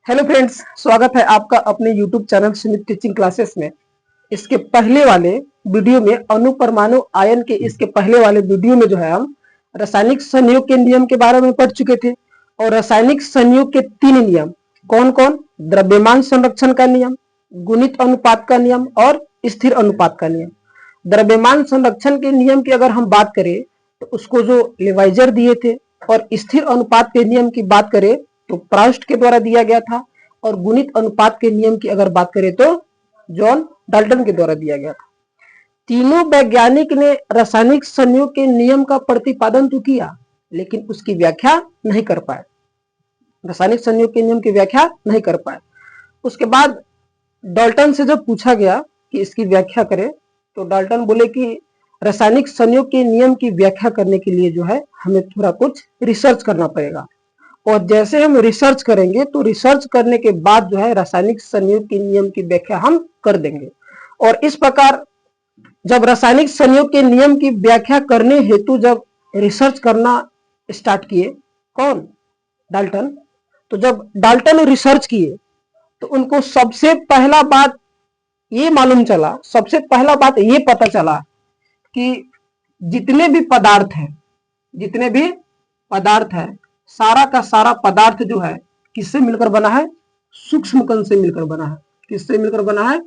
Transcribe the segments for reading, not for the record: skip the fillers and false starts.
Hello friends, स्वागत है आपका अपने YouTube channel Sumit teaching classes में। इसके पहले वाले वीडियो में अणु-परमाणु आयन के इसके पहले वाले वीडियो में जो है हम रासायनिक संयोग के नियम के बारे में पढ़ चुके थे। और रासायनिक संयोग के 3 नियम कौन कौन? द्रव्यमान संरक्षण का नियम, गुणित अनुपात का नियम और स्थिर अनुपात का नियम। द्रव्यमान संरक्षण के नियम की अगर हम बात करें तो उसको जो लेवाइजर दिए थे, और स्थिर अनुपात के नियम की बात करें तो प्राउस्ट के द्वारा दिया गया था, और गुणित अनुपात के नियम की अगर बात करें तो जॉन डाल्टन के द्वारा दिया गया था। तीनों वैज्ञानिक ने रासायनिक संयोग के नियम का प्रतिपादन तो किया, लेकिन उसकी व्याख्या नहीं कर पाए। रासायनिक संयोग के नियम की व्याख्या नहीं कर पाए। उसके बाद डाल्टन से जब पूछा गया कि इसकी व्याख्या करें तो डाल्टन बोले कि रासायनिक संयोग के नियम की व्याख्या करने के लिए जो है हमें थोड़ा कुछ रिसर्च करना पड़ेगा, और जैसे हम रिसर्च करेंगे तो रिसर्च करने के बाद जो है रासायनिक संयोग के नियम की व्याख्या हम कर देंगे। और इस प्रकार जब रासायनिक संयोग के नियम की व्याख्या करने हेतु जब रिसर्च करना स्टार्ट किए, कौन? डाल्टन। तो जब डाल्टन रिसर्च किए तो उनको सबसे पहला बात ये मालूम चला, सबसे पहला बात ये पता चला कि जितने भी पदार्थ है सारा का सारा पदार्थ जो है किससे मिलकर बना है? सूक्ष्म कण से मिलकर बना है। किससे मिलकर बना है?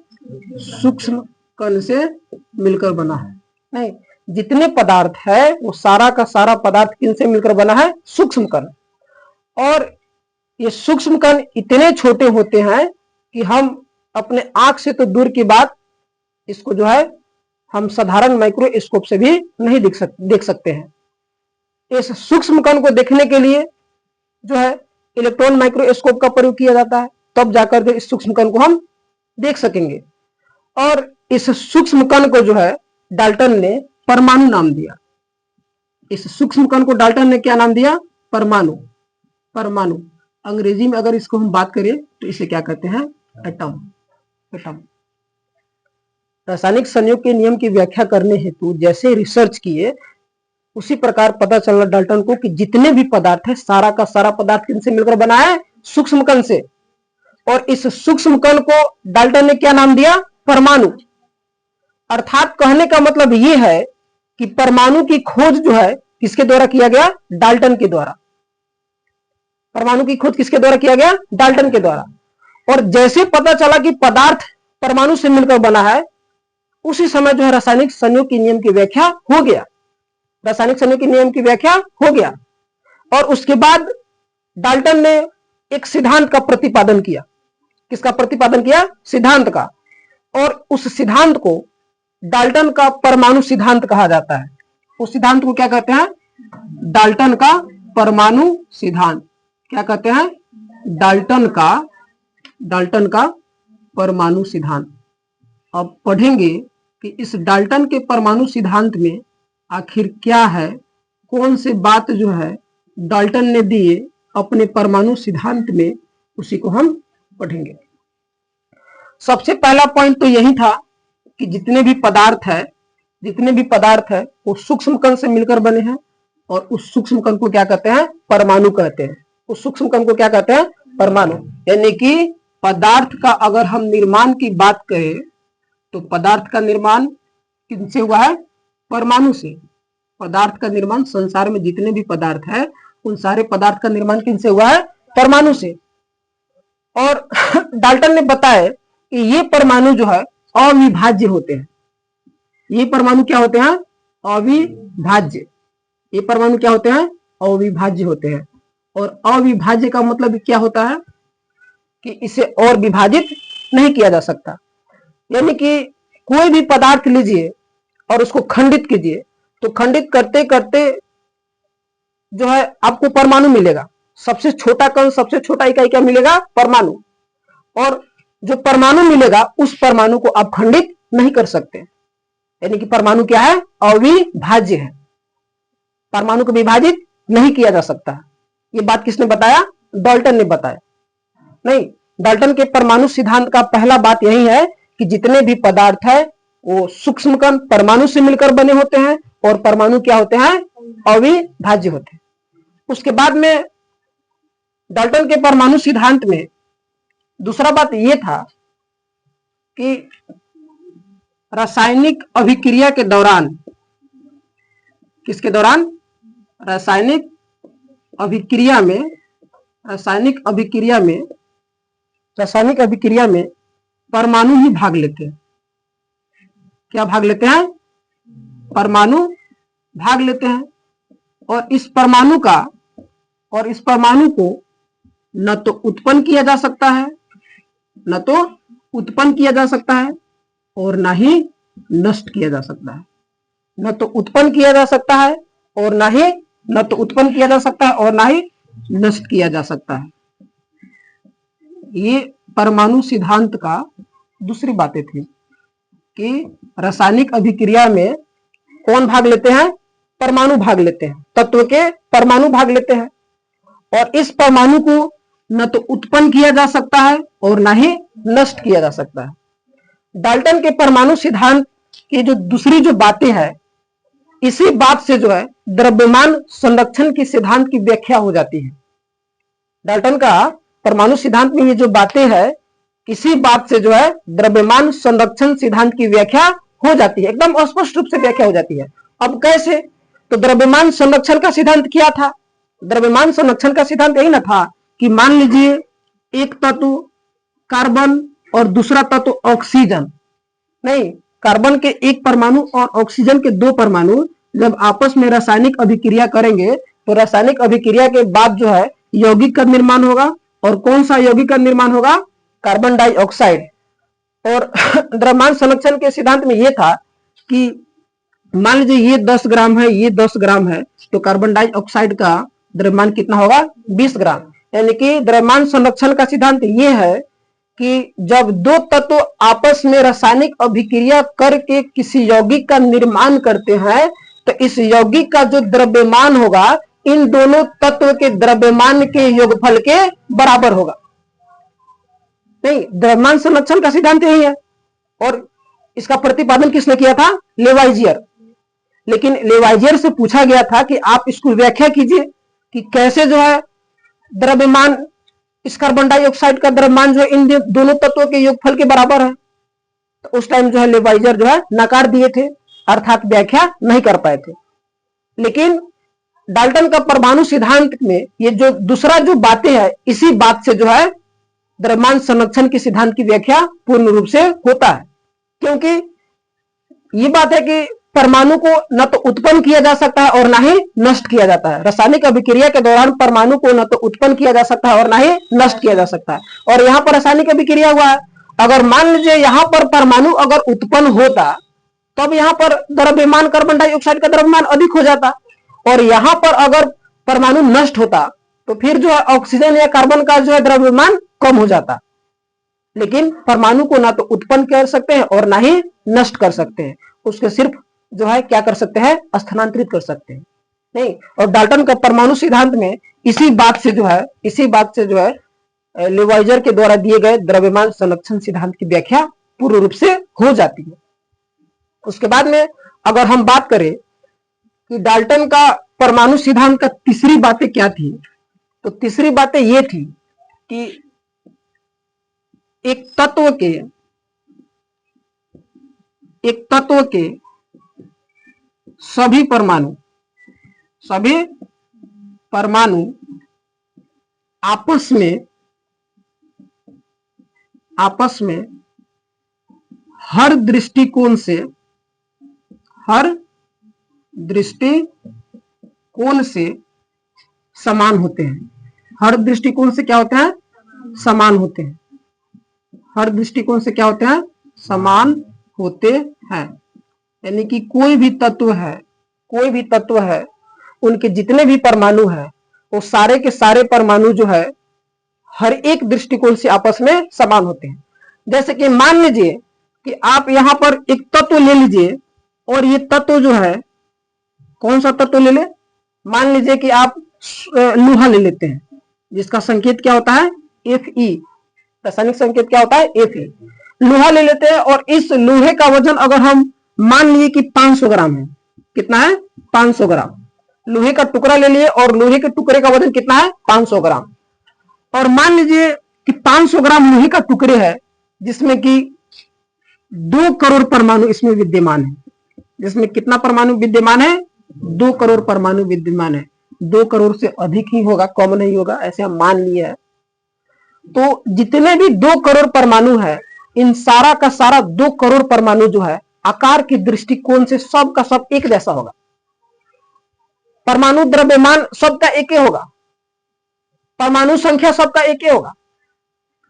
सूक्ष्म कण से मिलकर बना है। नहीं, जितने पदार्थ है वो सारा का सारा पदार्थ किनसे मिलकर बना है? सूक्ष्म कण। और ये सूक्ष्म कण इतने छोटे होते हैं कि हम अपने आंख से तो दूर की बात, इसको जो है हम साधारण माइक्रोस्कोप से भी नहीं देख सकते हैं। इस सूक्ष्म कण को देखने के लिए जो है इलेक्ट्रॉन माइक्रोस्कोप का प्रयोग किया जाता है, तब जाकर के इस सूक्ष्म कण को हम देख सकेंगे। और इस सूक्ष्म कण को जो है डाल्टन ने परमाणु नाम दिया। इस सूक्ष्म कण को डाल्टन ने क्या नाम दिया? परमाणु। परमाणु अंग्रेजी में अगर इसको हम बात करें तो इसे क्या कहते हैं? एटम। एटम। रासायनिक संयोग के नियम की व्याख्या करने हेतु जैसे रिसर्च किए उसी प्रकार पता चला डाल्टन को कि जितने भी पदार्थ है सारा का सारा पदार्थ किनसे मिलकर बना है? सूक्ष्म कण से। और इस सूक्ष्म कण को डाल्टन ने क्या नाम दिया? परमाणु। अर्थात कहने का मतलब ये है कि परमाणु की खोज जो है किसके द्वारा किया गया? डाल्टन के द्वारा। परमाणु की खोज किसके द्वारा किया गया? डाल्टन के द्वारा। और जैसे पता चला कि पदार्थ परमाणु से मिलकर बना है, उसी समय जो है रासायनिक संयोग के नियम की व्याख्या हो गया। रासायनिक संयोग के नियम की व्याख्या हो गया। और उसके बाद डाल्टन ने एक सिद्धांत का प्रतिपादन किया। किसका प्रतिपादन किया? सिद्धांत का। और उस सिद्धांत को डाल्टन का परमाणु सिद्धांत कहा जाता है। उस सिद्धांत को क्या कहते हैं? डाल्टन का परमाणु सिद्धांत। क्या कहते हैं? डाल्टन का परमाणु सिद्धांत। अब पढ़ेंगे कि इस डाल्टन के परमाणु सिद्धांत में आखिर क्या है, कौन से बात जो है डाल्टन ने दिए अपने परमाणु सिद्धांत में, उसी को हम पढ़ेंगे। सबसे पहला पॉइंट तो यही था कि जितने भी पदार्थ है वो सूक्ष्म कण से मिलकर बने हैं, और उस सूक्ष्म कण को क्या कहते हैं? परमाणु कहते हैं। उस सूक्ष्म कण को क्या कहते हैं? परमाणु। यानी कि पदार्थ का अगर हम निर्माण की बात करें तो पदार्थ का निर्माण किनसे हुआ है? परमाणु से। पदार्थ का निर्माण, संसार में जितने भी पदार्थ है उन सारे पदार्थ का निर्माण किनसे हुआ है? परमाणु से। और डाल्टन ने बताया कि ये परमाणु जो है अविभाज्य होते हैं। ये परमाणु क्या होते हैं? अविभाज्य। ये परमाणु क्या होते हैं? अविभाज्य होते हैं। और अविभाज्य का मतलब क्या होता है? कि इसे और विभाजित नहीं किया जा सकता। यानी कि कोई भी पदार्थ लीजिए और उसको खंडित कीजिए, तो खंडित करते करते जो है आपको परमाणु मिलेगा। सबसे छोटा कण, सबसे छोटा इकाई क्या मिलेगा? परमाणु। और जो परमाणु मिलेगा उस परमाणु को आप खंडित नहीं कर सकते। यानी कि परमाणु क्या है? अविभाज्य है। परमाणु को विभाजित नहीं किया जा सकता। ये बात किसने बताया? डाल्टन ने बताया। नहीं, डाल्टन के परमाणु सिद्धांत का पहला बात यही है कि जितने भी पदार्थ है वो सूक्ष्म कण परमाणु से मिलकर बने होते हैं, और परमाणु क्या होते हैं? अविभाज्य होते हैं। उसके बाद में डाल्टन के परमाणु सिद्धांत में दूसरा बात ये था कि रासायनिक अभिक्रिया के दौरान, किसके दौरान, रासायनिक अभिक्रिया में परमाणु ही भाग लेते हैं। क्या भाग लेते हैं? परमाणु भाग लेते हैं। और इस परमाणु को न तो उत्पन्न किया जा सकता है, और न ही नष्ट किया जा सकता है। न तो उत्पन्न किया जा सकता है और न ही नष्ट किया जा सकता है। ये परमाणु सिद्धांत का दूसरी बातें थी कि रासायनिक अभिक्रिया में कौन भाग लेते हैं? परमाणु भाग लेते हैं, तत्व के परमाणु भाग लेते हैं। और इस परमाणु को न तो उत्पन्न किया जा सकता है और न ही नष्ट किया जा सकता है। डाल्टन के परमाणु सिद्धांत की जो दूसरी जो बातें हैं, इसी बात से जो है द्रव्यमान संरक्षण की सिद्धांत की व्याख्या हो जाती है। डाल्टन का परमाणु सिद्धांत में ये जो बातें हैं, इसी बात से जो है द्रव्यमान संरक्षण सिद्धांत की व्याख्या हो जाती है, एकदम स्पष्ट रूप से व्याख्या हो जाती है। अब कैसे? तो द्रव्यमान संरक्षण का सिद्धांत क्या था? द्रव्यमान संरक्षण का सिद्धांत यही ना था कि मान लीजिए एक तत्व कार्बन और दूसरा तत्व ऑक्सीजन, नहीं, कार्बन के एक परमाणु और ऑक्सीजन के दो परमाणु जब आपस में रासायनिक अभिक्रिया करेंगे तो रासायनिक अभिक्रिया के बाद जो है यौगिक का निर्माण होगा। और कौन सा यौगिक का निर्माण होगा? Carbon dioxide. और द्रव्यमान संरक्षण के सिद्धांत में यह था कि मान लीजिए ये 10 ग्राम है, ये 10 ग्राम है, तो कार्बन डाइऑक्साइड का द्रव्यमान कितना होगा? 20 ग्राम। यानी कि द्रव्यमान संरक्षण का सिद्धांत ये है कि जब दो तत्व आपस में रासायनिक अभिक्रिया करके किसी यौगिक का निर्माण करते हैं तो इस यौगिक का जो द्रव्यमान होगा इन दोनों तत्व के द्रव्यमान के योगफल के बराबर होगा। नहीं, द्रव्यमान संरक्षण का सिद्धांत यही है। और इसका प्रतिपादन किसने किया था? लेवाइजियर। लेकिन लेवाइजियर से पूछा गया था कि आप इसको व्याख्या कीजिए कि कैसे जो है द्रव्यमान, इस कार्बन डाइऑक्साइड का द्रव्यमान जो है इन दोनों तत्वों के योगफल के बराबर है। तो उस टाइम जो है लेवाइजियर जो है नकार दिए थे, अर्थात व्याख्या नहीं कर पाए थे। लेकिन डाल्टन का परमाणु सिद्धांत में ये जो दूसरा जो बातें है, इसी बात से जो है द्रव्यमान संरक्षण के सिद्धांत की व्याख्या पूर्ण रूप से होता है। क्योंकि ये बात है कि परमाणु को न तो उत्पन्न किया जा सकता है और न ही नष्ट किया जाता है। रासायनिक अभिक्रिया के दौरान परमाणु को न तो उत्पन्न किया जा सकता है और न ही नष्ट किया जा सकता है। और यहाँ पर रासायनिक अभिक्रिया हुआ है, अगर मान लीजिए यहाँ पर परमाणु अगर उत्पन्न होता तब यहाँ पर द्रव्यमान, कार्बन डाइऑक्साइड का द्रव्यमान अधिक हो जाता। और यहाँ पर अगर परमाणु नष्ट होता तो फिर जो है ऑक्सीजन या कार्बन का जो है द्रव्यमान कम हो जाता। लेकिन परमाणु को ना तो उत्पन्न कर सकते हैं और ना ही नष्ट कर सकते हैं, उसके सिर्फ जो है क्या कर सकते हैं? स्थानांतरित कर सकते हैं। नहीं, और डाल्टन का परमाणु सिद्धांत में इसी बात से जो है लेवाइजर के द्वारा दिए गए द्रव्यमान संरक्षण सिद्धांत की व्याख्या पूर्ण रूप से हो जाती है। उसके बाद में अगर हम बात करें कि डाल्टन का परमाणु सिद्धांत का तीसरी बातें क्या थी, तो तीसरी बातें ये थी कि एक तत्व के सभी परमाणु आपस में हर दृष्टिकोण से समान होते हैं। हर दृष्टिकोण से क्या होते हैं? समान होते हैं। हर दृष्टिकोण से क्या होते हैं? समान होते हैं। यानी कि कोई भी तत्व है उनके जितने भी परमाणु हैं वो सारे के सारे परमाणु जो है हर एक दृष्टिकोण से आपस में समान होते हैं। जैसे कि मान लीजिए कि आप यहां पर एक तत्व ले लीजिए और ये तत्व जो है, कौन सा तत्व ले ले? मान लीजिए कि आप लोहा ले लेते हैं जिसका संकेत क्या होता है? Fe। रासायनिक संकेत क्या होता है? Fe। लोहा ले लेते हैं और इस लोहे का वजन अगर हम मान लिए कि 500 ग्राम है, कितना है? 500 ग्राम। लोहे का टुकड़ा ले लिए और लोहे के टुकड़े का वजन कितना है? 500 ग्राम। और मान लीजिए कि 500 ग्राम लोहे का टुकड़े है जिसमें कि 2 करोड़ परमाणु इसमें विद्यमान है, जिसमें कितना परमाणु विद्यमान है? 2 करोड़ परमाणु विद्यमान है। 2 करोड़ से अधिक ही होगा, कम नहीं होगा, ऐसे हम मान लिए है। तो जितने भी 2 करोड़ परमाणु है, इन सारा का सारा 2 करोड़ परमाणु जो है आकार के दृष्टिकोण से सब का सब एक जैसा होगा। परमाणु द्रव्यमान सबका एक ही होगा, परमाणु संख्या सबका एक ही होगा।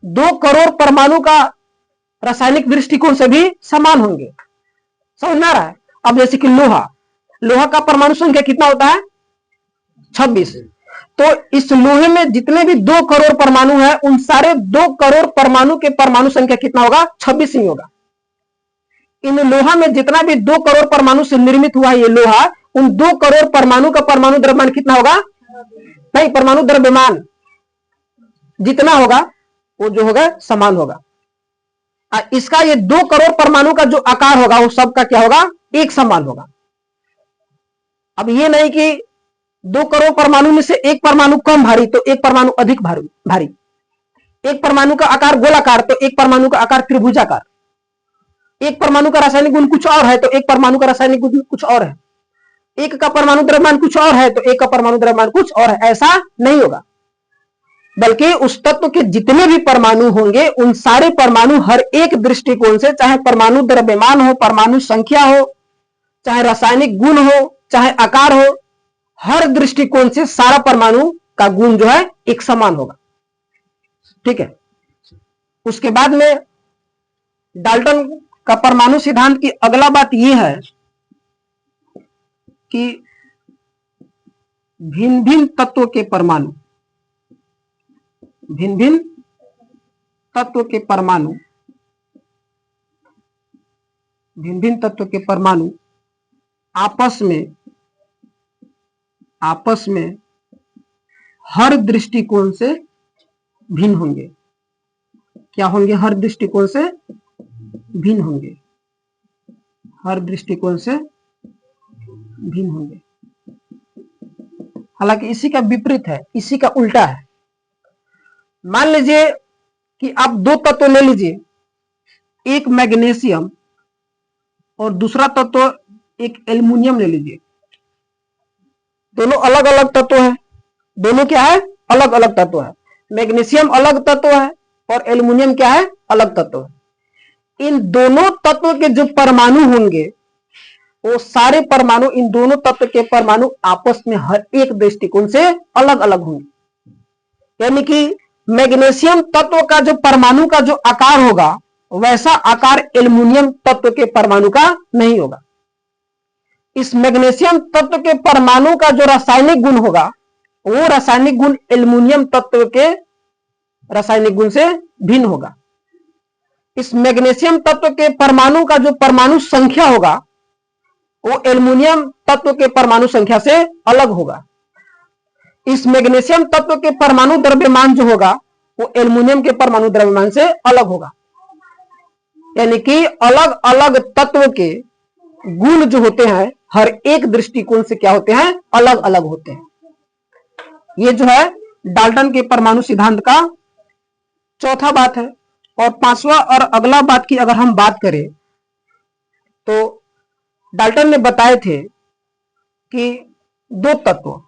2 करोड़ परमाणु का रासायनिक दृष्टिकोण से भी समान होंगे। समझ में आ रहा है? अब जैसे कि लोहा का परमाणु संख्या कितना होता है? 26। तो इस लोहे में जितने भी 2 करोड़ परमाणु है, उन सारे 2 करोड़ परमाणु के परमाणु संख्या कितना होगा? 26 ही होगा। इन लोहा में जितना भी 2 करोड़ परमाणु से निर्मित हुआ है ये लोहा, उन 2 करोड़ परमाणु का परमाणु द्रव्यमान कितना होगा? नहीं, परमाणु द्रव्यमान जितना होगा वो जो होगा समान होगा। इसका ये 2 करोड़ परमाणु का जो आकार होगा वो सबका क्या होगा? एक समान होगा। अब ये नहीं कि 2 करोड़ परमाणु में से एक परमाणु कम भारी तो एक परमाणु अधिक भारी, एक परमाणु का आकार गोलाकार तो एक परमाणु का आकार त्रिभुजाकार, एक परमाणु का रासायनिक गुण कुछ और है तो एक परमाणु का रासायनिक गुण कुछ और है, एक का परमाणु द्रव्यमान कुछ और है तो एक का परमाणु द्रव्यमान कुछ और है। ऐसा नहीं होगा, बल्कि उस तत्व के जितने भी परमाणु होंगे उन सारे परमाणु हर एक दृष्टिकोण से, चाहे परमाणु द्रव्यमान हो, परमाणु संख्या हो, चाहे रासायनिक गुण हो, चाहे आकार हो, हर दृष्टिकोण से सारा परमाणु का गुण जो है एक समान होगा। ठीक है। उसके बाद में डाल्टन का परमाणु सिद्धांत की अगला बात यह है कि भिन्न भिन्न तत्वों के परमाणु, भिन्न भिन्न तत्वों के परमाणु, भिन्न भिन्न तत्वों के परमाणु आपस में हर दृष्टिकोण से भिन्न होंगे। क्या होंगे? हर दृष्टिकोण से भिन्न होंगे, हर दृष्टिकोण से भिन्न होंगे। हालांकि इसी का विपरीत है, इसी का उल्टा है। मान लीजिए कि आप 2 तत्व ले लीजिए, एक मैग्नीशियम और दूसरा तत्व एक एल्युमिनियम ले लीजिए। दोनों अलग अलग तत्व है, दोनों क्या है? अलग अलग तत्व है। मैग्नीशियम अलग तत्व है और एल्युमिनियम क्या है? अलग तत्व है। इन दोनों तत्व के जो परमाणु होंगे वो सारे परमाणु, इन दोनों तत्व के परमाणु आपस में हर एक दृष्टिकोण से अलग अलग होंगे। यानी कि मैग्नीशियम तत्व का जो परमाणु का जो आकार होगा वैसा आकार एल्युमिनियम तत्व के परमाणु का नहीं होगा। इस मैग्नीशियम तत्व के परमाणु का जो रासायनिक गुण होगा वो रासायनिक गुण एल्युमिनियम तत्व के रासायनिक गुण से भिन्न होगा। इस मैग्नीशियम तत्व के परमाणु का जो परमाणु संख्या होगा वो एल्युमिनियम तत्व के परमाणु संख्या से अलग होगा। इस मैग्नीशियम तत्व के परमाणु द्रव्यमान जो होगा वो एल्युमिनियम के परमाणु द्रव्यमान से अलग होगा। यानी कि अलग अलग तत्व के गुण जो होते हैं हर एक दृष्टिकोण से क्या होते हैं? अलग अलग होते हैं। ये जो है डाल्टन के परमाणु सिद्धांत का चौथा बात है। और 5वां और अगला बात की अगर हम बात करें तो डाल्टन ने बताए थे कि 2 तत्व,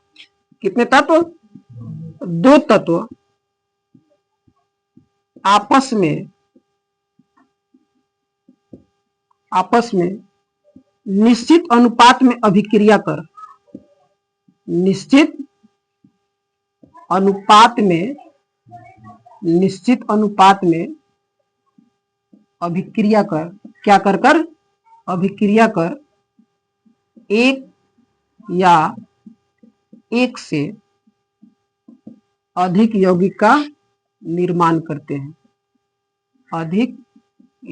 कितने तत्व? 2 तत्व आपस में निश्चित अनुपात में अभिक्रिया कर, निश्चित अनुपात में अभिक्रिया कर, क्या कर कर? अभिक्रिया कर एक या एक से अधिक यौगिक का निर्माण करते हैं। अधिक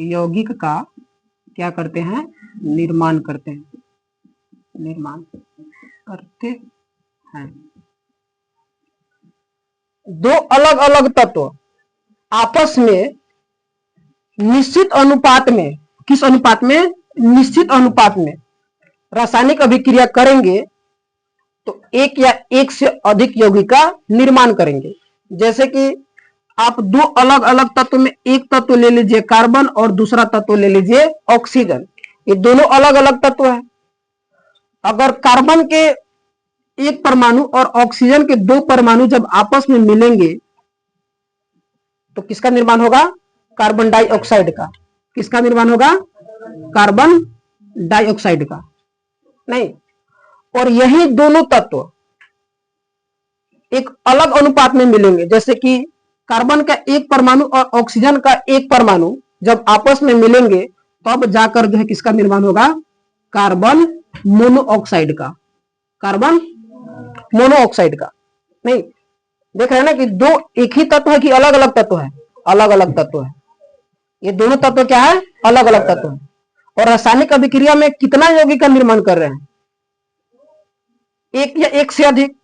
यौगिक का क्या करते हैं? निर्माण करते हैं, निर्माण करते हैं। 2 अलग अलग तत्व आपस में निश्चित अनुपात में, किस अनुपात में? निश्चित अनुपात में रासायनिक अभिक्रिया करेंगे तो एक या एक से अधिक यौगिक का निर्माण करेंगे। जैसे कि आप दो अलग अलग तत्व में एक तत्व ले लीजिए कार्बन और दूसरा तत्व ले लीजिए ऑक्सीजन, ये दोनों अलग अलग तत्व है। अगर कार्बन के एक परमाणु और ऑक्सीजन के दो परमाणु जब आपस में मिलेंगे तो किसका निर्माण होगा? कार्बन डाइऑक्साइड का। किसका निर्माण होगा? कार्बन डाइऑक्साइड का। नहीं, और यही दोनों तत्व एक अलग अनुपात में मिलेंगे, जैसे कि कार्बन का एक परमाणु और ऑक्सीजन का एक परमाणु जब आपस में मिलेंगे तब जाकर जो है किसका निर्माण होगा? कार्बन मोनोऑक्साइड का। कार्बन मोनोऑक्साइड का। नहीं, देख रहे हैं ना कि दो एक ही तत्व है कि अलग अलग तत्व है? अलग अलग तत्व है। ये दोनों तत्व क्या है? अलग अलग तत्व है। और रासायनिक अभिक्रिया में कितना यौगिक का निर्माण कर रहे हैं? एक या एक से अधिक।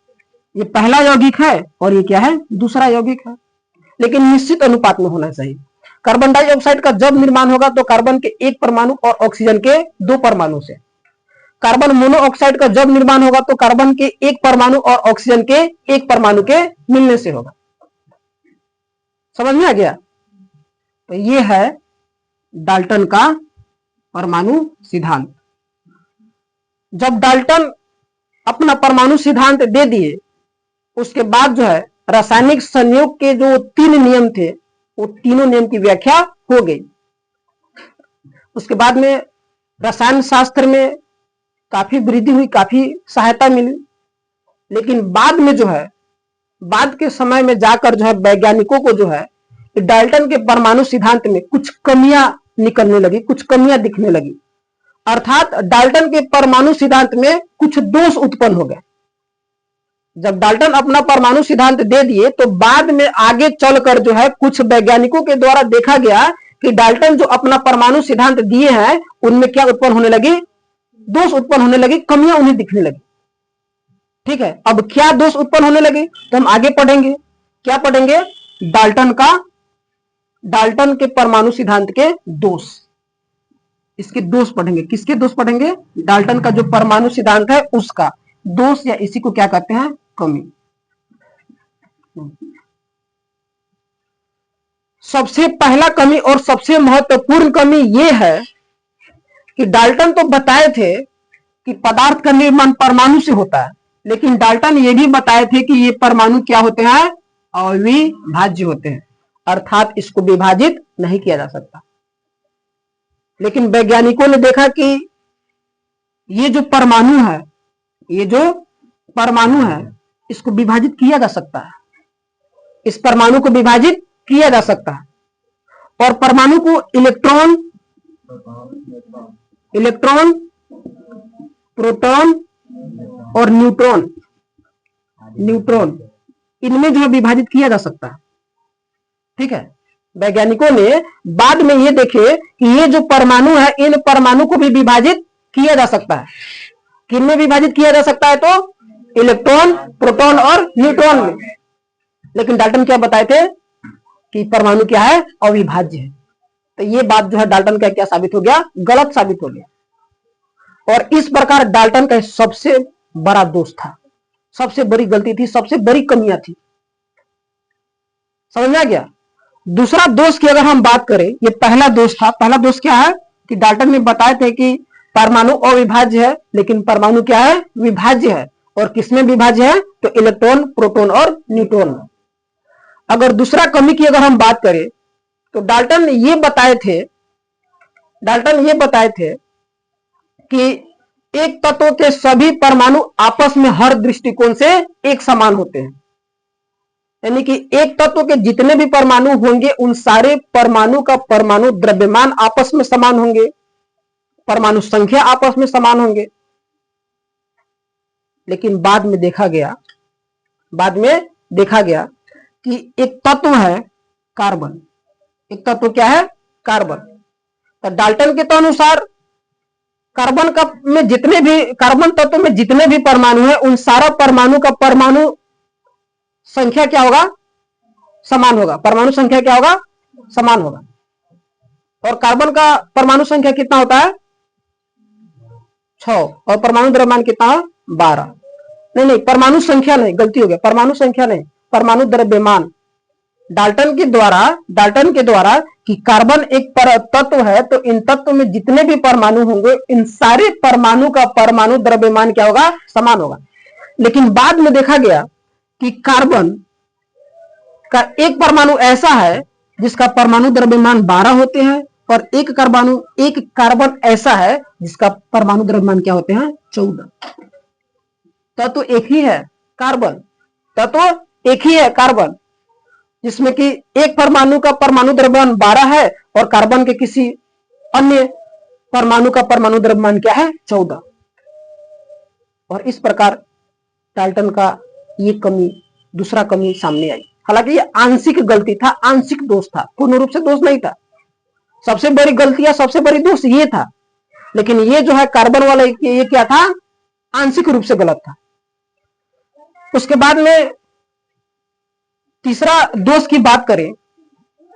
ये पहला यौगिक है और ये क्या है? दूसरा यौगिक है, लेकिन निश्चित अनुपात में होना चाहिए। कार्बन डाइऑक्साइड का जब निर्माण होगा तो कार्बन के एक परमाणु और ऑक्सीजन के दो परमाणु से। कार्बन मोनोऑक्साइड का जब निर्माण होगा तो कार्बन के एक परमाणु और ऑक्सीजन के एक परमाणु के मिलने से होगा। समझ में आ गया? तो ये है डाल्टन का परमाणु सिद्धांत। जब डाल्टन अपना परमाणु सिद्धांत दे दिए उसके बाद जो है रासायनिक संयोग के जो 3 नियम थे वो तीनों नियम की व्याख्या हो गई। उसके बाद में रसायन शास्त्र में काफी वृद्धि हुई, काफी सहायता मिली, लेकिन बाद में जो है बाद के समय में जाकर जो है वैज्ञानिकों को जो है डाल्टन के परमाणु सिद्धांत में कुछ कमियां निकलने लगी, कुछ कमियां दिखने लगी। अर्थात डाल्टन के परमाणु सिद्धांत में कुछ दोष उत्पन्न हो गए। जब डाल्टन अपना परमाणु सिद्धांत दे दिए तो बाद में आगे चलकर जो है कुछ वैज्ञानिकों के द्वारा देखा गया कि डाल्टन जो अपना परमाणु सिद्धांत दिए हैं उनमें क्या उत्पन्न होने लगी? दोष उत्पन्न होने लगी, कमियां उन्हें दिखने लगी। ठीक है, अब क्या दोष उत्पन्न होने लगे तो हम आगे पढ़ेंगे। क्या पढ़ेंगे? डाल्टन के परमाणु सिद्धांत के दोष, इसके दोष पढ़ेंगे। किसके दोष पढ़ेंगे? डाल्टन का जो परमाणु सिद्धांत है उसका दोष, या इसी को क्या कहते हैं? कमी। सबसे पहला कमी और सबसे महत्वपूर्ण कमी यह है कि डाल्टन तो बताए थे कि पदार्थ का निर्माण परमाणु से होता है, लेकिन डाल्टन ये भी बताए थे कि ये परमाणु क्या होते हैं? अविभाज्य होते हैं, अर्थात इसको विभाजित नहीं किया जा सकता। लेकिन वैज्ञानिकों ने देखा कि ये जो परमाणु है, ये जो परमाणु है इसको विभाजित किया जा सकता है। इस परमाणु को विभाजित किया जा सकता है और परमाणु को इलेक्ट्रॉन, प्रोटॉन और न्यूट्रॉन इनमें जो है विभाजित किया जा सकता है। ठीक है, वैज्ञानिकों ने बाद में ये देखे कि ये जो परमाणु है इन परमाणु को भी विभाजित किया जा सकता है। किन में विभाजित किया जा सकता है? तो इलेक्ट्रॉन, प्रोटॉन और न्यूट्रॉन में। लेकिन डाल्टन क्या बताए थे कि परमाणु क्या है? अविभाज्य है। तो ये बात जो है डाल्टन का क्या साबित हो गया? गलत साबित हो गया। और इस प्रकार डाल्टन का सबसे बड़ा दोष था, सबसे बड़ी गलती थी, सबसे बड़ी कमियां थी। समझ में आ गया? दूसरा दोष की अगर हम बात करें, ये पहला दोष था। पहला दोष क्या है कि डाल्टन ने बताए थे कि परमाणु अविभाज्य है, लेकिन परमाणु क्या है? विभाज्य है। और किसमें विभाज्य है? तो इलेक्ट्रॉन, प्रोटॉन और न्यूट्रॉन में। अगर दूसरा कमी की अगर हम बात करें तो डाल्टन ये बताए थे कि एक तत्व के सभी परमाणु आपस में हर दृष्टिकोण से एक समान होते हैं। यानी कि एक तत्व के जितने भी परमाणु होंगे उन सारे परमाणु का परमाणु द्रव्यमान आपस में समान होंगे, परमाणु संख्या आपस में समान होंगे। लेकिन बाद में देखा गया कि एक तत्व है कार्बन। एक तत्व क्या है? कार्बन। तो डाल्टन के तो अनुसार कार्बन तत्व में जितने भी परमाणु है उन सारा परमाणु का परमाणु संख्या क्या होगा? समान होगा। परमाणु संख्या क्या होगा? समान होगा। और कार्बन का परमाणु संख्या कितना होता है? 6। और परमाणु द्रव्यमान कितना है? 12। नहीं, परमाणु संख्या नहीं, गलती हो गया, परमाणु संख्या नहीं, परमाणु द्रव्यमान। डाल्टन के द्वारा कि कार्बन एक तत्व है, तो इन तत्व में जितने भी परमाणु होंगे, इन सारे परमाणु का परमाणु द्रव्यमान क्या होगा, समान होगा। लेकिन बाद में देखा गया कि कार्बन का एक परमाणु ऐसा है जिसका परमाणु द्रव्यमान 12 होते हैं, और एक कार्बन ऐसा है जिसका परमाणु द्रव्यमान क्या होते हैं, 14। तत्व एक ही है कार्बन, तत्व एक ही है कार्बन, जिसमें कि एक परमाणु का परमाणु द्रव्यमान 12 है और कार्बन के किसी अन्य परमाणु का परमाणु द्रव्यमान क्या है, 14। और इस प्रकार डाल्टन का ये दूसरा कमी सामने आई। हालांकि ये आंशिक गलती था, आंशिक दोष था, पूर्ण रूप से दोष नहीं था। सबसे बड़ी गलती या सबसे बड़ी दोष ये था, लेकिन ये जो है कार्बन वाला ये क्या था, आंशिक रूप से गलत था। उसके बाद में तीसरा दोष की बात करें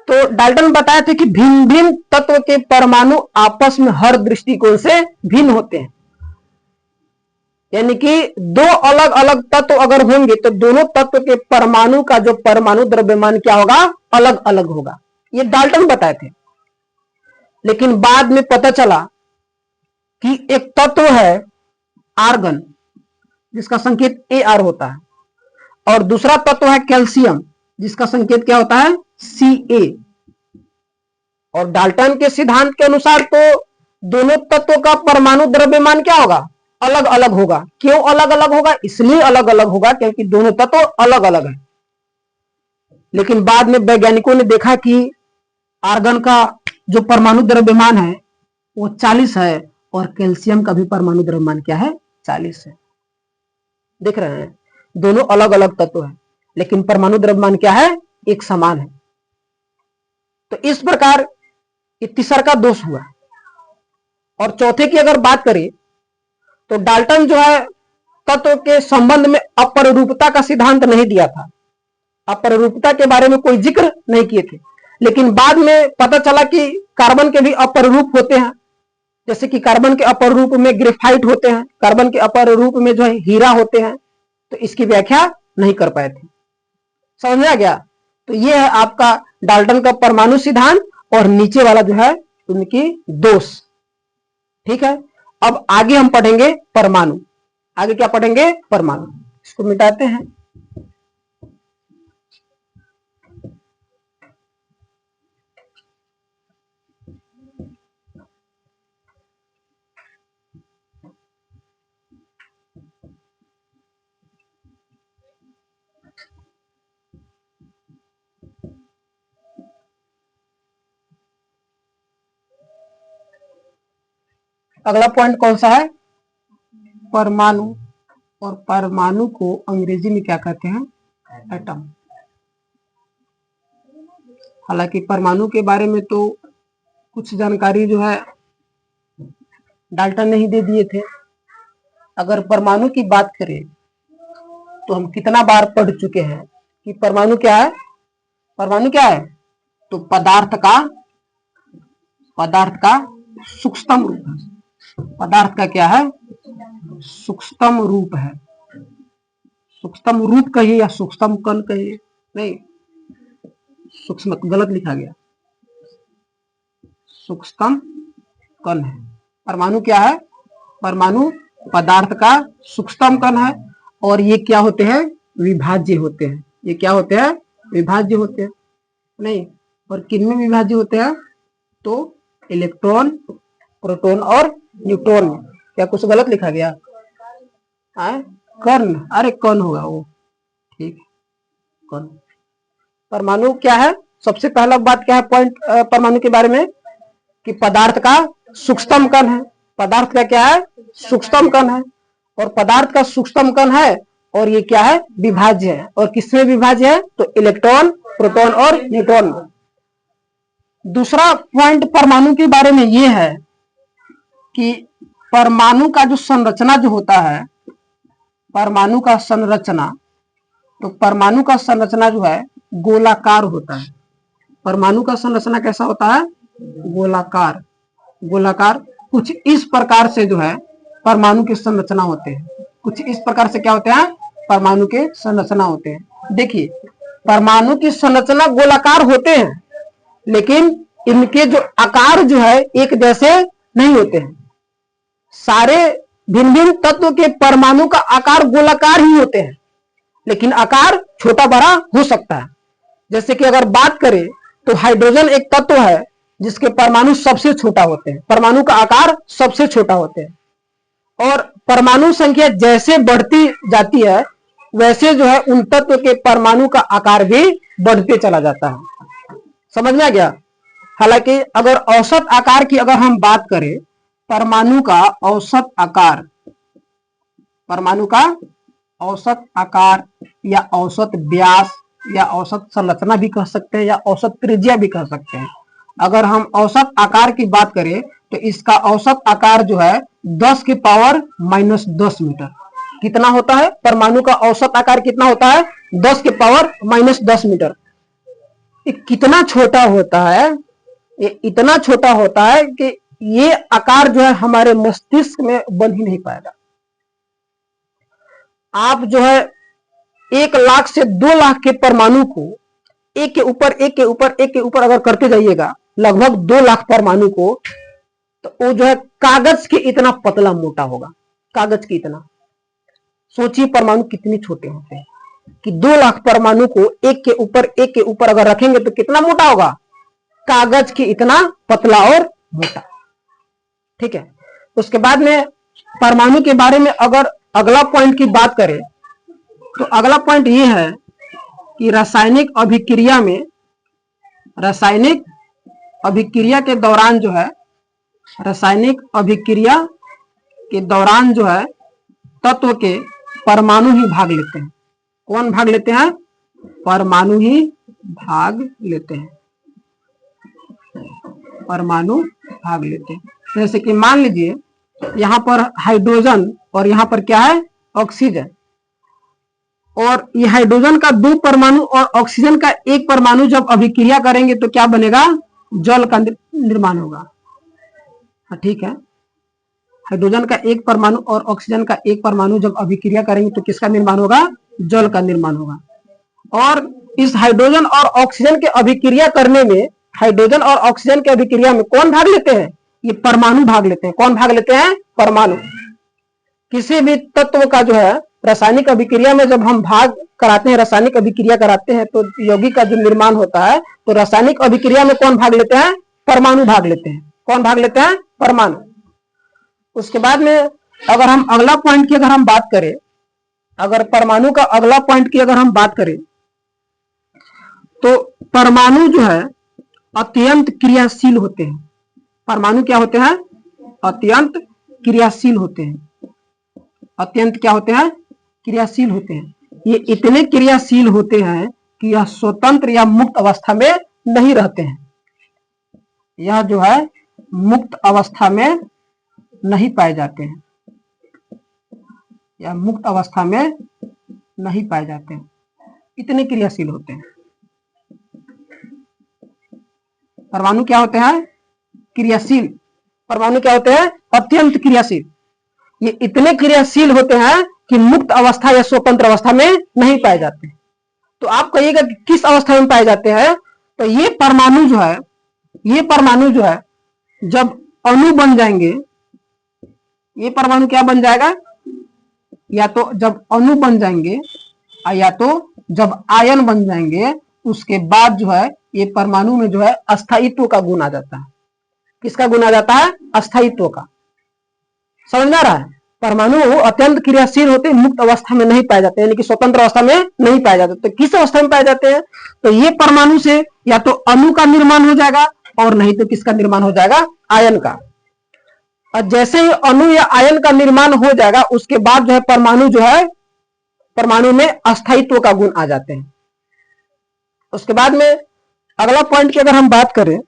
तो डाल्टन बताए थे कि भिन्न भिन्न तत्व के परमाणु आपस में हर दृष्टिकोण से भिन्न होते हैं। यानी कि दो अलग अलग तत्व अगर होंगे तो दोनों तत्व के परमाणु का जो परमाणु द्रव्यमान क्या होगा, अलग अलग होगा। ये डाल्टन बताए थे। लेकिन बाद में पता चला कि एक तत्व है आर्गन, जिसका संकेत Ar होता है, और दूसरा तत्व है कैल्शियम, जिसका संकेत क्या होता है, Ca। और डाल्टन के सिद्धांत के अनुसार तो दोनों तत्वों का परमाणु द्रव्यमान क्या होगा, अलग अलग होगा। क्यों अलग अलग होगा, इसलिए अलग अलग होगा क्योंकि दोनों तत्व अलग अलग है। लेकिन बाद में वैज्ञानिकों ने देखा कि आर्गन का जो परमाणु द्रव्यमान है वो 40 है, और कैल्शियम का भी परमाणु द्रव्यमान क्या है, 40 है। देख रहे हैं, दोनों अलग अलग तत्व है लेकिन परमाणु द्रव्यमान क्या है, एक समान है। तो इस प्रकार ये तीसरा का दोष हुआ। और चौथे की अगर बात करें तो डाल्टन जो है तत्व के संबंध में अपररूपता का सिद्धांत नहीं दिया था, अपररूपता के बारे में कोई जिक्र नहीं किए थे। लेकिन बाद में पता चला कि कार्बन के भी अपर रूप होते हैं, जैसे कि कार्बन के अपर रूप में ग्रेफाइट होते हैं, कार्बन के अपर रूप में जो है हीरा होते हैं। तो इसकी व्याख्या नहीं कर पाए थे। समझ में आ गया। तो ये है आपका डाल्टन का परमाणु सिद्धांत और नीचे वाला जो है उनकी दोष। ठीक है, अब आगे हम पढ़ेंगे परमाणु। आगे क्या पढ़ेंगे, परमाणु। इसको मिटाते हैं। अगला पॉइंट कौन सा है, परमाणु। और परमाणु को अंग्रेजी में क्या कहते हैं, एटम। हालांकि परमाणु के बारे में तो कुछ जानकारी जो है डाल्टन ने ही दे दिए थे। अगर परमाणु की बात करें तो हम कितना बार पढ़ चुके हैं कि परमाणु क्या है, परमाणु क्या है, तो पदार्थ का सूक्ष्मतम रूप है। पदार्थ का क्या है, सूक्ष्मतम रूप है। सूक्ष्मतम रूप कहिए या सूक्ष्मतम कण कहिए, नहीं, सूक्ष्म गलत लिखा गया, सूक्ष्मतम कण है। परमाणु क्या है, परमाणु पदार्थ का सूक्ष्मतम कण है। और ये क्या होते हैं, विभाज्य होते हैं। ये क्या होते हैं, विभाज्य होते हैं। नहीं, और किनमें विभाज्य होते हैं, तो इलेक्ट्रॉन, प्रोटॉन और न्यूट्रॉन में। क्या कुछ गलत लिखा गया, कर्ण, अरे कण होगा वो, ठीक, कण। परमाणु क्या है, सबसे पहला बात क्या है पॉइंट परमाणु के बारे में, कि पदार्थ का सूक्ष्मतम कण है। पदार्थ का क्या है, सूक्ष्मतम कण है। और पदार्थ का सूक्ष्मतम कण है और ये क्या है, विभाज्य है। और किसमें विभाज्य है, तो इलेक्ट्रॉन, प्रोटॉन और न्यूट्रॉन में। दूसरा पॉइंट परमाणु के बारे में ये है कि परमाणु का जो संरचना जो होता है, परमाणु का संरचना, तो परमाणु का संरचना जो है गोलाकार होता है। परमाणु का संरचना कैसा होता है, गोलाकार। गोलाकार कुछ इस प्रकार से जो है परमाणु की संरचना होते हैं। कुछ इस प्रकार से क्या होते हैं, परमाणु के संरचना होते हैं। देखिए, परमाणु की संरचना गोलाकार होते हैं, लेकिन इनके जो आकार जो है एक जैसे नहीं होते हैं। सारे भिन्न भिन्न तत्व के परमाणु का आकार गोलाकार ही होते हैं, लेकिन आकार छोटा बड़ा हो सकता है। जैसे कि अगर बात करें तो हाइड्रोजन एक तत्व है जिसके परमाणु सबसे छोटा होते हैं, परमाणु का आकार सबसे छोटा होते हैं, और परमाणु संख्या जैसे बढ़ती जाती है वैसे जो है उन तत्व के परमाणु का आकार भी बढ़ते चला जाता है। समझ में आ गया? हालांकि अगर औसत आकार की अगर हम बात करें, परमाणु का औसत आकार, परमाणु का औसत आकार या औसत व्यास या औसत संरचना भी कह सकते हैं या औसत त्रिज्या भी कह सकते हैं। अगर हम औसत आकार की बात करें तो इसका औसत आकार जो है 10 की पावर -10 मीटर। कितना होता है? परमाणु का औसत आकार कितना होता है? 10 की पावर -10 मीटर। ये कितना छोटा होता है, ये इतना छोटा होता है कि ये आकार जो है हमारे मस्तिष्क में बन ही नहीं पाएगा। आप जो है 1 लाख से 2 लाख के परमाणु को एक के ऊपर एक के ऊपर एक के ऊपर अगर करते जाइएगा, लगभग 2 लाख परमाणु को, तो वो जो है कागज के इतना पतला मोटा होगा, कागज के इतना। सोचिए परमाणु कितने छोटे होते हैं कि 2 लाख परमाणु को एक के ऊपर अगर रखेंगे तो कितना मोटा होगा? कागज के इतना पतला और मोटा। ठीक है। उसके बाद में परमाणु के बारे में अगर अगला पॉइंट की बात करें तो अगला पॉइंट ये है कि रासायनिक अभिक्रिया में, रासायनिक अभिक्रिया के दौरान जो है, रासायनिक अभिक्रिया के दौरान जो है तत्व के परमाणु ही भाग लेते हैं। कौन भाग लेते हैं? परमाणु ही भाग लेते हैं, परमाणु भाग लेते हैं। जैसे कि मान लीजिए यहां पर हाइड्रोजन और यहां पर क्या है? ऑक्सीजन, और ये हाइड्रोजन का 2 परमाणु और ऑक्सीजन का 1 परमाणु जब अभिक्रिया करेंगे तो क्या बनेगा? जल का निर्माण होगा। ठीक है। हाइड्रोजन का 1 परमाणु और ऑक्सीजन का 1 परमाणु जब अभिक्रिया करेंगे तो किसका निर्माण होगा? जल का निर्माण होगा। और इस हाइड्रोजन और ऑक्सीजन के अभिक्रिया करने में, हाइड्रोजन और ऑक्सीजन के अभिक्रिया में कौन भाग लेते हैं? ये परमाणु भाग लेते हैं। कौन भाग लेते हैं? परमाणु। किसी भी तत्व का जो है रासायनिक अभिक्रिया में जब हम भाग कराते हैं, रासायनिक अभिक्रिया कराते हैं तो यौगिक का जो निर्माण होता है, तो रासायनिक अभिक्रिया में कौन भाग लेते हैं? परमाणु भाग लेते हैं। कौन भाग लेते हैं? परमाणु। उसके बाद में अगर हम अगला पॉइंट की अगर हम बात करें, अगर परमाणु का अगला पॉइंट की अगर हम बात करें तो परमाणु जो है अत्यंत क्रियाशील होते हैं। परमाणु क्या होते हैं? अत्यंत क्रियाशील होते हैं। अत्यंत क्या होते हैं? क्रियाशील होते हैं। ये इतने क्रियाशील होते हैं कि यह स्वतंत्र या मुक्त अवस्था में नहीं रहते हैं। यह जो है मुक्त अवस्था में नहीं पाए जाते हैं, या मुक्त अवस्था में नहीं पाए जाते हैं, इतने क्रियाशील होते हैं। परमाणु क्या होते हैं? क्रियाशील। परमाणु क्या होते हैं? अत्यंत क्रियाशील। ये इतने क्रियाशील होते हैं कि मुक्त अवस्था या स्वतंत्र अवस्था में नहीं पाए जाते। तो आप कहिएगा कि किस अवस्था में पाए जाते हैं? तो ये परमाणु जो है, ये परमाणु जो है जब अणु बन जाएंगे, ये परमाणु क्या बन जाएगा? या तो जब अणु बन जाएंगे या तो जब आयन बन जाएंगे, उसके बाद जो है ये परमाणु में जो है अस्थायित्व का गुण आ जाता है। किसका गुण आ जाता है? अस्थायित्व का। समझ में आ रहा है? परमाणु अत्यंत क्रियाशील होते हैं, मुक्त अवस्था में नहीं पाए जाते, यानी कि स्वतंत्र अवस्था में नहीं पाए जाते। तो किस अवस्था में पाए जाते हैं? तो ये परमाणु से या तो अणु का निर्माण हो जाएगा और नहीं तो किसका निर्माण हो जाएगा? आयन का। और जैसे ही अणु या आयन का निर्माण हो जाएगा उसके बाद जो है परमाणु जो है, परमाणु में अस्थायित्व का गुण आ जाते हैं। उसके बाद में अगला पॉइंट की अगर हम बात करें,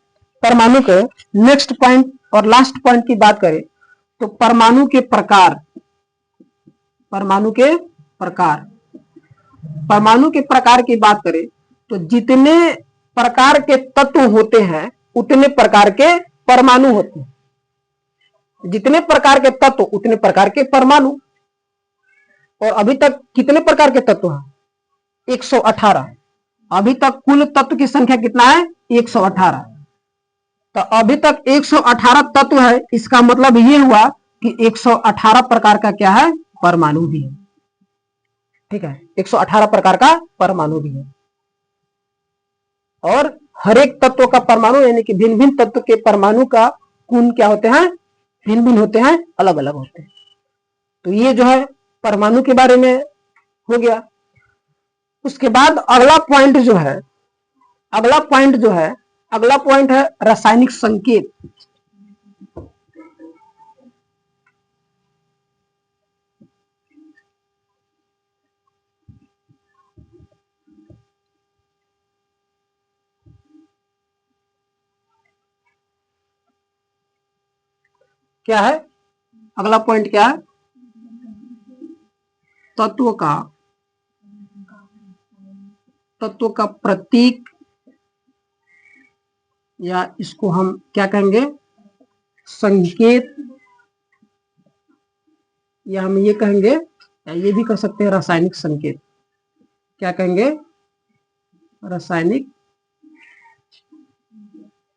परमाणु के नेक्स्ट पॉइंट और लास्ट पॉइंट की बात करें तो परमाणु के प्रकार, परमाणु के प्रकार, परमाणु के प्रकार की बात करें तो जितने प्रकार के तत्व होते हैं उतने प्रकार के परमाणु होते हैं। जितने प्रकार के तत्व उतने प्रकार के परमाणु। और अभी तक कितने प्रकार के तत्व हैं? 118। अभी तक कुल तत्व की संख्या कितना है? 118। तो अभी तक 118 तत्व है, इसका मतलब ये हुआ कि 118 प्रकार का क्या है? परमाणु भी है। ठीक है, 118 प्रकार का परमाणु भी है। और हर एक तत्व का परमाणु यानी कि भिन्न भिन्न तत्व के परमाणु का गुण क्या होते हैं? भिन्न भिन्न होते हैं, अलग अलग होते हैं। तो ये जो है परमाणु के बारे में हो गया। उसके बाद अगला पॉइंट जो है, अगला पॉइंट है रासायनिक संकेत। क्या है अगला पॉइंट? क्या है? तत्व का प्रतीक, या इसको हम क्या कहेंगे? संकेत, या हम ये कहेंगे, या ये भी कह सकते हैं रासायनिक संकेत। क्या कहेंगे? रासायनिक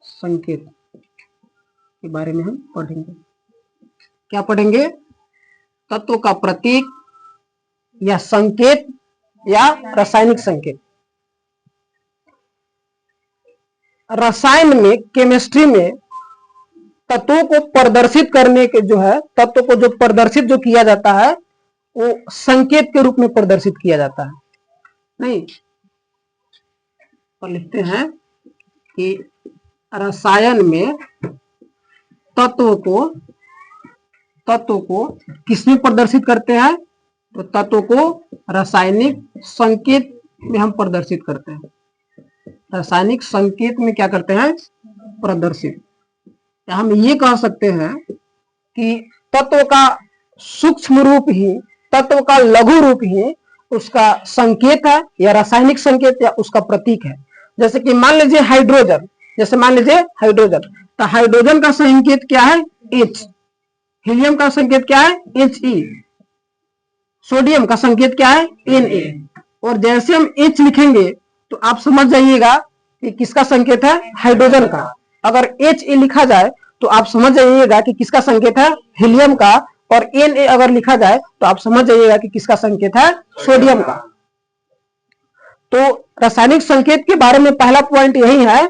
संकेत के बारे में हम पढ़ेंगे। क्या पढ़ेंगे? तत्व का प्रतीक या संकेत या रासायनिक संकेत। रसायन में, केमिस्ट्री में तत्वों को प्रदर्शित करने के जो है, तत्व को जो प्रदर्शित जो किया जाता है वो संकेत के रूप में प्रदर्शित किया जाता है। नहीं, और लिखते हैं कि रसायन में तत्व को किसमें प्रदर्शित करते हैं? तो तत्व को रासायनिक संकेत में हम प्रदर्शित करते हैं। रासायनिक संकेत में क्या करते हैं? प्रदर्शित। हम ये कह सकते हैं कि तत्व का सूक्ष्म रूप ही, तत्व का लघु रूप ही उसका संकेत है, या रासायनिक संकेत, या उसका प्रतीक है। जैसे कि मान लीजिए हाइड्रोजन, तो हाइड्रोजन का संकेत क्या है? H। हीलियम का संकेत क्या है? He। सोडियम का संकेत क्या है? Na। और जैसे हम H लिखेंगे तो आप समझ जाइएगा कि किसका संकेत है? हाइड्रोजन का। अगर He लिखा जाए तो आप समझ जाइएगा कि किसका संकेत है? हीलियम का। और Na अगर लिखा जाए तो आप समझ जाइएगा कि किसका संकेत है? सोडियम का। तो रासायनिक संकेत के बारे में पहला पॉइंट यही है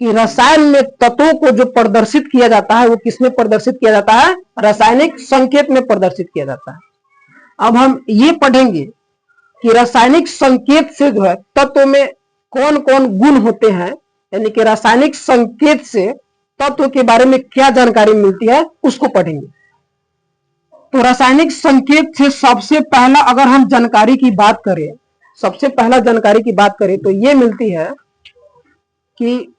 कि रसायन में तत्वों को जो प्रदर्शित किया जाता है वो किसमें प्रदर्शित किया जाता है? रासायनिक संकेत में प्रदर्शित किया जाता है। अब हम ये पढ़ेंगे कि रासायनिक संकेत से जो है तत्व में कौन कौन गुण होते हैं, यानी कि रासायनिक संकेत से तत्व के बारे में क्या जानकारी मिलती है उसको पढ़ेंगे। तो रासायनिक संकेत से सबसे पहला अगर हम जानकारी की बात करें, तो ये मिलती है कि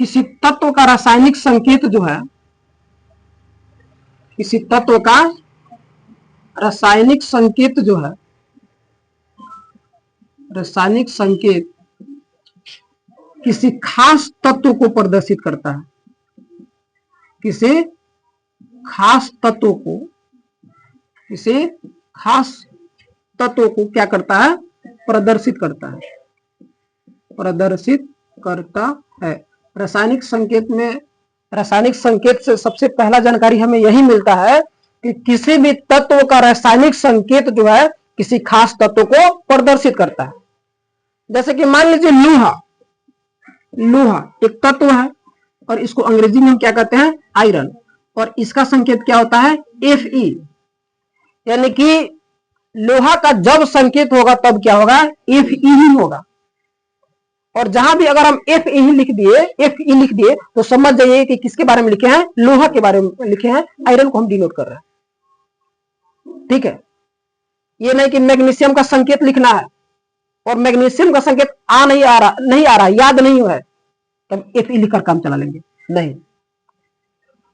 किसी तत्व का रासायनिक संकेत जो है, किसी तत्व का रासायनिक संकेत जो है, रासायनिक संकेत किसी खास तत्व को प्रदर्शित करता है। किसी खास तत्व को क्या करता है? प्रदर्शित करता है। रासायनिक संकेत से सबसे पहला जानकारी हमें यही मिलता है कि किसी भी तत्व का रासायनिक संकेत जो है किसी खास तत्व को प्रदर्शित करता है। जैसे कि मान लीजिए लोहा एक तत्व है और इसको अंग्रेजी में हम क्या कहते हैं? आयरन। और इसका संकेत क्या होता है? Fe। यानी कि लोहा का जब संकेत होगा तब क्या होगा? Fe ही होगा। और जहां भी अगर हम Fe लिख दिए तो समझ जाइए कि किसके बारे में लिखे हैं? लोहा के बारे में लिखे हैं। आयरन को हम डिनोट कर रहे हैं। ठीक है, ये नहीं कि मैग्नीशियम का संकेत लिखना है और मैग्नीशियम का संकेत नहीं आ रहा, याद नहीं है, तब Fe लिखकर काम चला लेंगे। नहीं,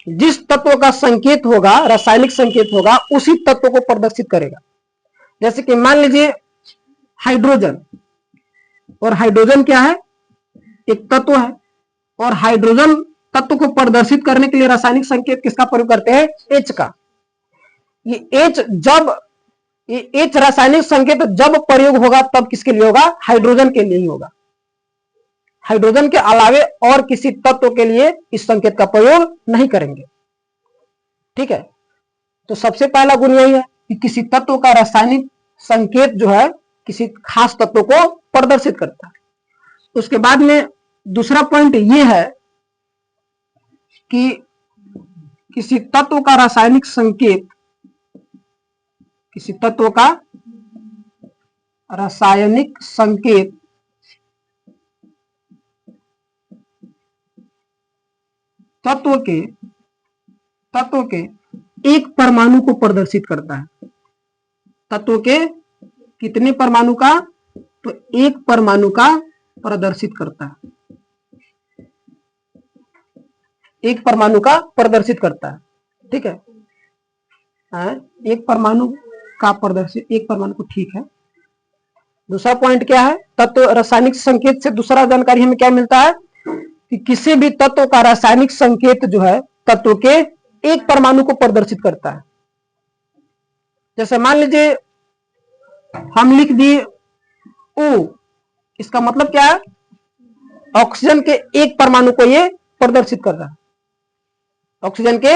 जिस तत्व का संकेत होगा, रासायनिक संकेत होगा, उसी तत्व को प्रदर्शित करेगा। जैसे कि मान लीजिए हाइड्रोजन, और हाइड्रोजन क्या है? एक तत्व है। और हाइड्रोजन तत्व को प्रदर्शित करने के लिए रासायनिक संकेत किसका प्रयोग करते हैं? H का। ये H जब ये एच रासायनिक संकेत जब प्रयोग होगा तब किसके लिए होगा? हाइड्रोजन के लिए ही होगा। हाइड्रोजन के अलावे और किसी तत्व के लिए इस संकेत का प्रयोग नहीं करेंगे। ठीक है, तो सबसे पहला गुण यही है कि किसी तत्व का रासायनिक संकेत जो है किसी खास तत्व को प्रदर्शित करता है। उसके बाद में दूसरा पॉइंट ये है कि किसी तत्व का रासायनिक संकेत, किसी तत्व का रासायनिक संकेत तत्व के एक परमाणु को प्रदर्शित करता है। तत्व के कितने परमाणु का? तो एक परमाणु का प्रदर्शित करता है। एक परमाणु का प्रदर्शित करता है। ठीक है, एक परमाणु का प्रदर्शित, एक परमाणु को, ठीक है। दूसरा पॉइंट क्या है? तत्व रासायनिक संकेत से दूसरा जानकारी हमें क्या मिलता है कि किसी भी तत्व का रासायनिक संकेत जो है तत्व के एक परमाणु को प्रदर्शित करता है। जैसे मान लीजिए हम लिख दिए O, इसका मतलब क्या है? ऑक्सीजन के एक परमाणु को ये प्रदर्शित कर रहा है। ऑक्सीजन के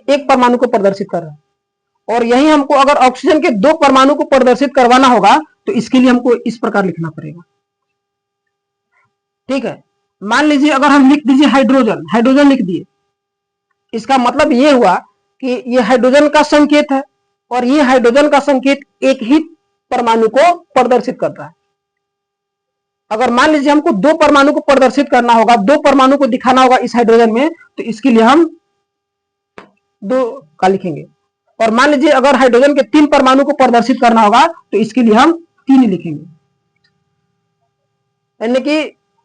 एक परमाणु को प्रदर्शित कर रहा है। और यही हमको अगर ऑक्सीजन के दो परमाणु को प्रदर्शित करवाना होगा तो इसके लिए हमको इस प्रकार लिखना पड़ेगा। ठीक है, मान लीजिए अगर हम लिख दीजिए हाइड्रोजन, हाइड्रोजन लिख दिए, इसका मतलब ये हुआ कि ये हाइड्रोजन का संकेत है और ये हाइड्रोजन का संकेत एक ही परमाणु को प्रदर्शित कर रहा है। अगर मान लीजिए हमको दो परमाणु को प्रदर्शित करना होगा, दो परमाणु को दिखाना होगा इस हाइड्रोजन में, तो इसके लिए हम दो का लिखेंगे। और मान लीजिए अगर हाइड्रोजन के तीन परमाणु को प्रदर्शित करना होगा तो इसके लिए हम तीन लिखेंगे। यानी कि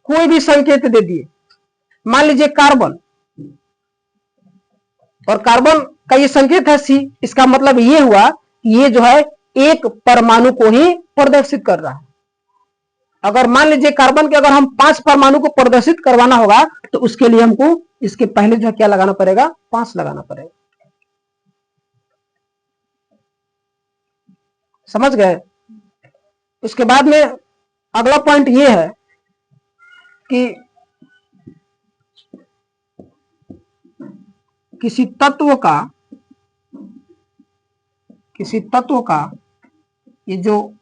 कोई भी संकेत दे दिए, मान लीजिए कार्बन, और कार्बन का ये संकेत है C, इसका मतलब ये हुआ ये जो है एक परमाणु को ही प्रदर्शित कर रहा है। अगर मान लीजिए कार्बन के अगर हम 5 परमाणु को प्रदर्शित करवाना होगा तो उसके लिए हमको इसके पहले जो क्या लगाना पड़ेगा? 5 लगाना पड़ेगा। समझ गए? उसके बाद में अगला पॉइंट ये है कि किसी तत्व का ये जो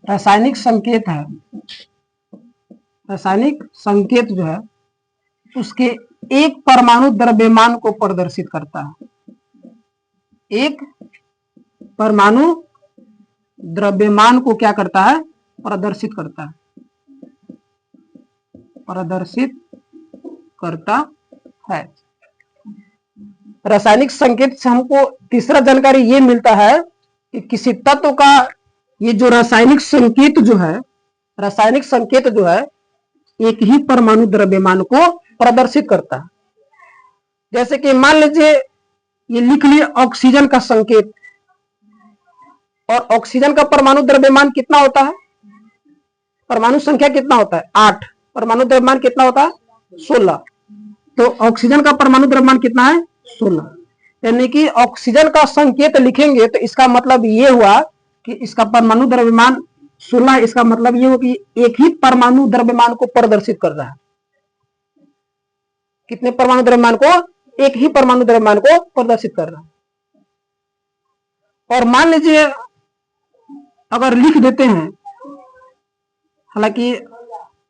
रासायनिक संकेत है, रासायनिक संकेत जो है उसके एक परमाणु द्रव्यमान को प्रदर्शित करता है। एक परमाणु द्रव्यमान को क्या करता है? प्रदर्शित करता है, प्रदर्शित करता है। रासायनिक संकेत से हमको तीसरा जानकारी ये मिलता है कि किसी तत्व का ये जो रासायनिक संकेत जो है, रासायनिक संकेत जो है एक ही परमाणु द्रव्यमान को प्रदर्शित करता है। जैसे कि मान लीजिए ये लिख लिए ऑक्सीजन का संकेत, और ऑक्सीजन का परमाणु द्रव्यमान कितना होता है? परमाणु संख्या कितना होता है? 8। परमाणु द्रव्यमान कितना होता है? 16। तो ऑक्सीजन का परमाणु द्रव्यमान कितना है? 16। यानी कि ऑक्सीजन का संकेत लिखेंगे तो इसका मतलब ये हुआ कि इसका परमाणु द्रव्यमान 16, इसका मतलब ये हुआ कि एक ही परमाणु द्रव्यमान को प्रदर्शित कर रहा है। कितने परमाणु द्रव्यमान को? एक ही परमाणु द्रव्यमान को प्रदर्शित कर रहा है। और मान लीजिए अगर लिख देते हैं, हालांकि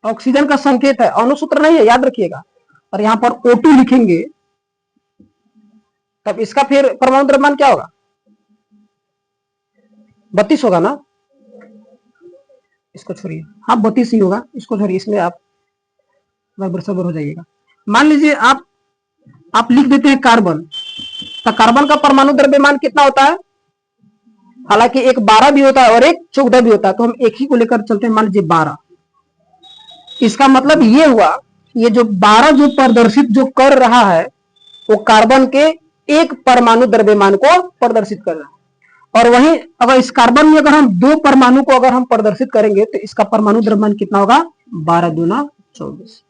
ऑक्सीजन का संकेत है, अणुसूत्र नहीं है, याद रखिएगा, और यहां पर O2 लिखेंगे तब इसका फिर परमाणु द्रव्यमान क्या होगा? 32 होगा ना? इसको छोड़िए, हाँ 32 ही होगा, इसको छोड़िए, इसमें आप बराबर हो जाइएगा। मान लीजिए आप लिख देते हैं कार्बन, तो कार्बन का परमाणु द्रव्यमान कितना होता है? हालांकि एक 12 भी होता है और एक 14 भी होता है, तो हम एक ही को लेकर चलते हैं, मान लीजिए 12। इसका मतलब ये हुआ ये जो 12 जो प्रदर्शित जो कर रहा है वो कार्बन के एक परमाणु द्रव्यमान को प्रदर्शित कर रहा है। और वहीं अगर इस कार्बन में अगर हम 2 परमाणु को अगर हम प्रदर्शित करेंगे तो इसका परमाणु द्रव्यमान कितना होगा? 12 दूना 24।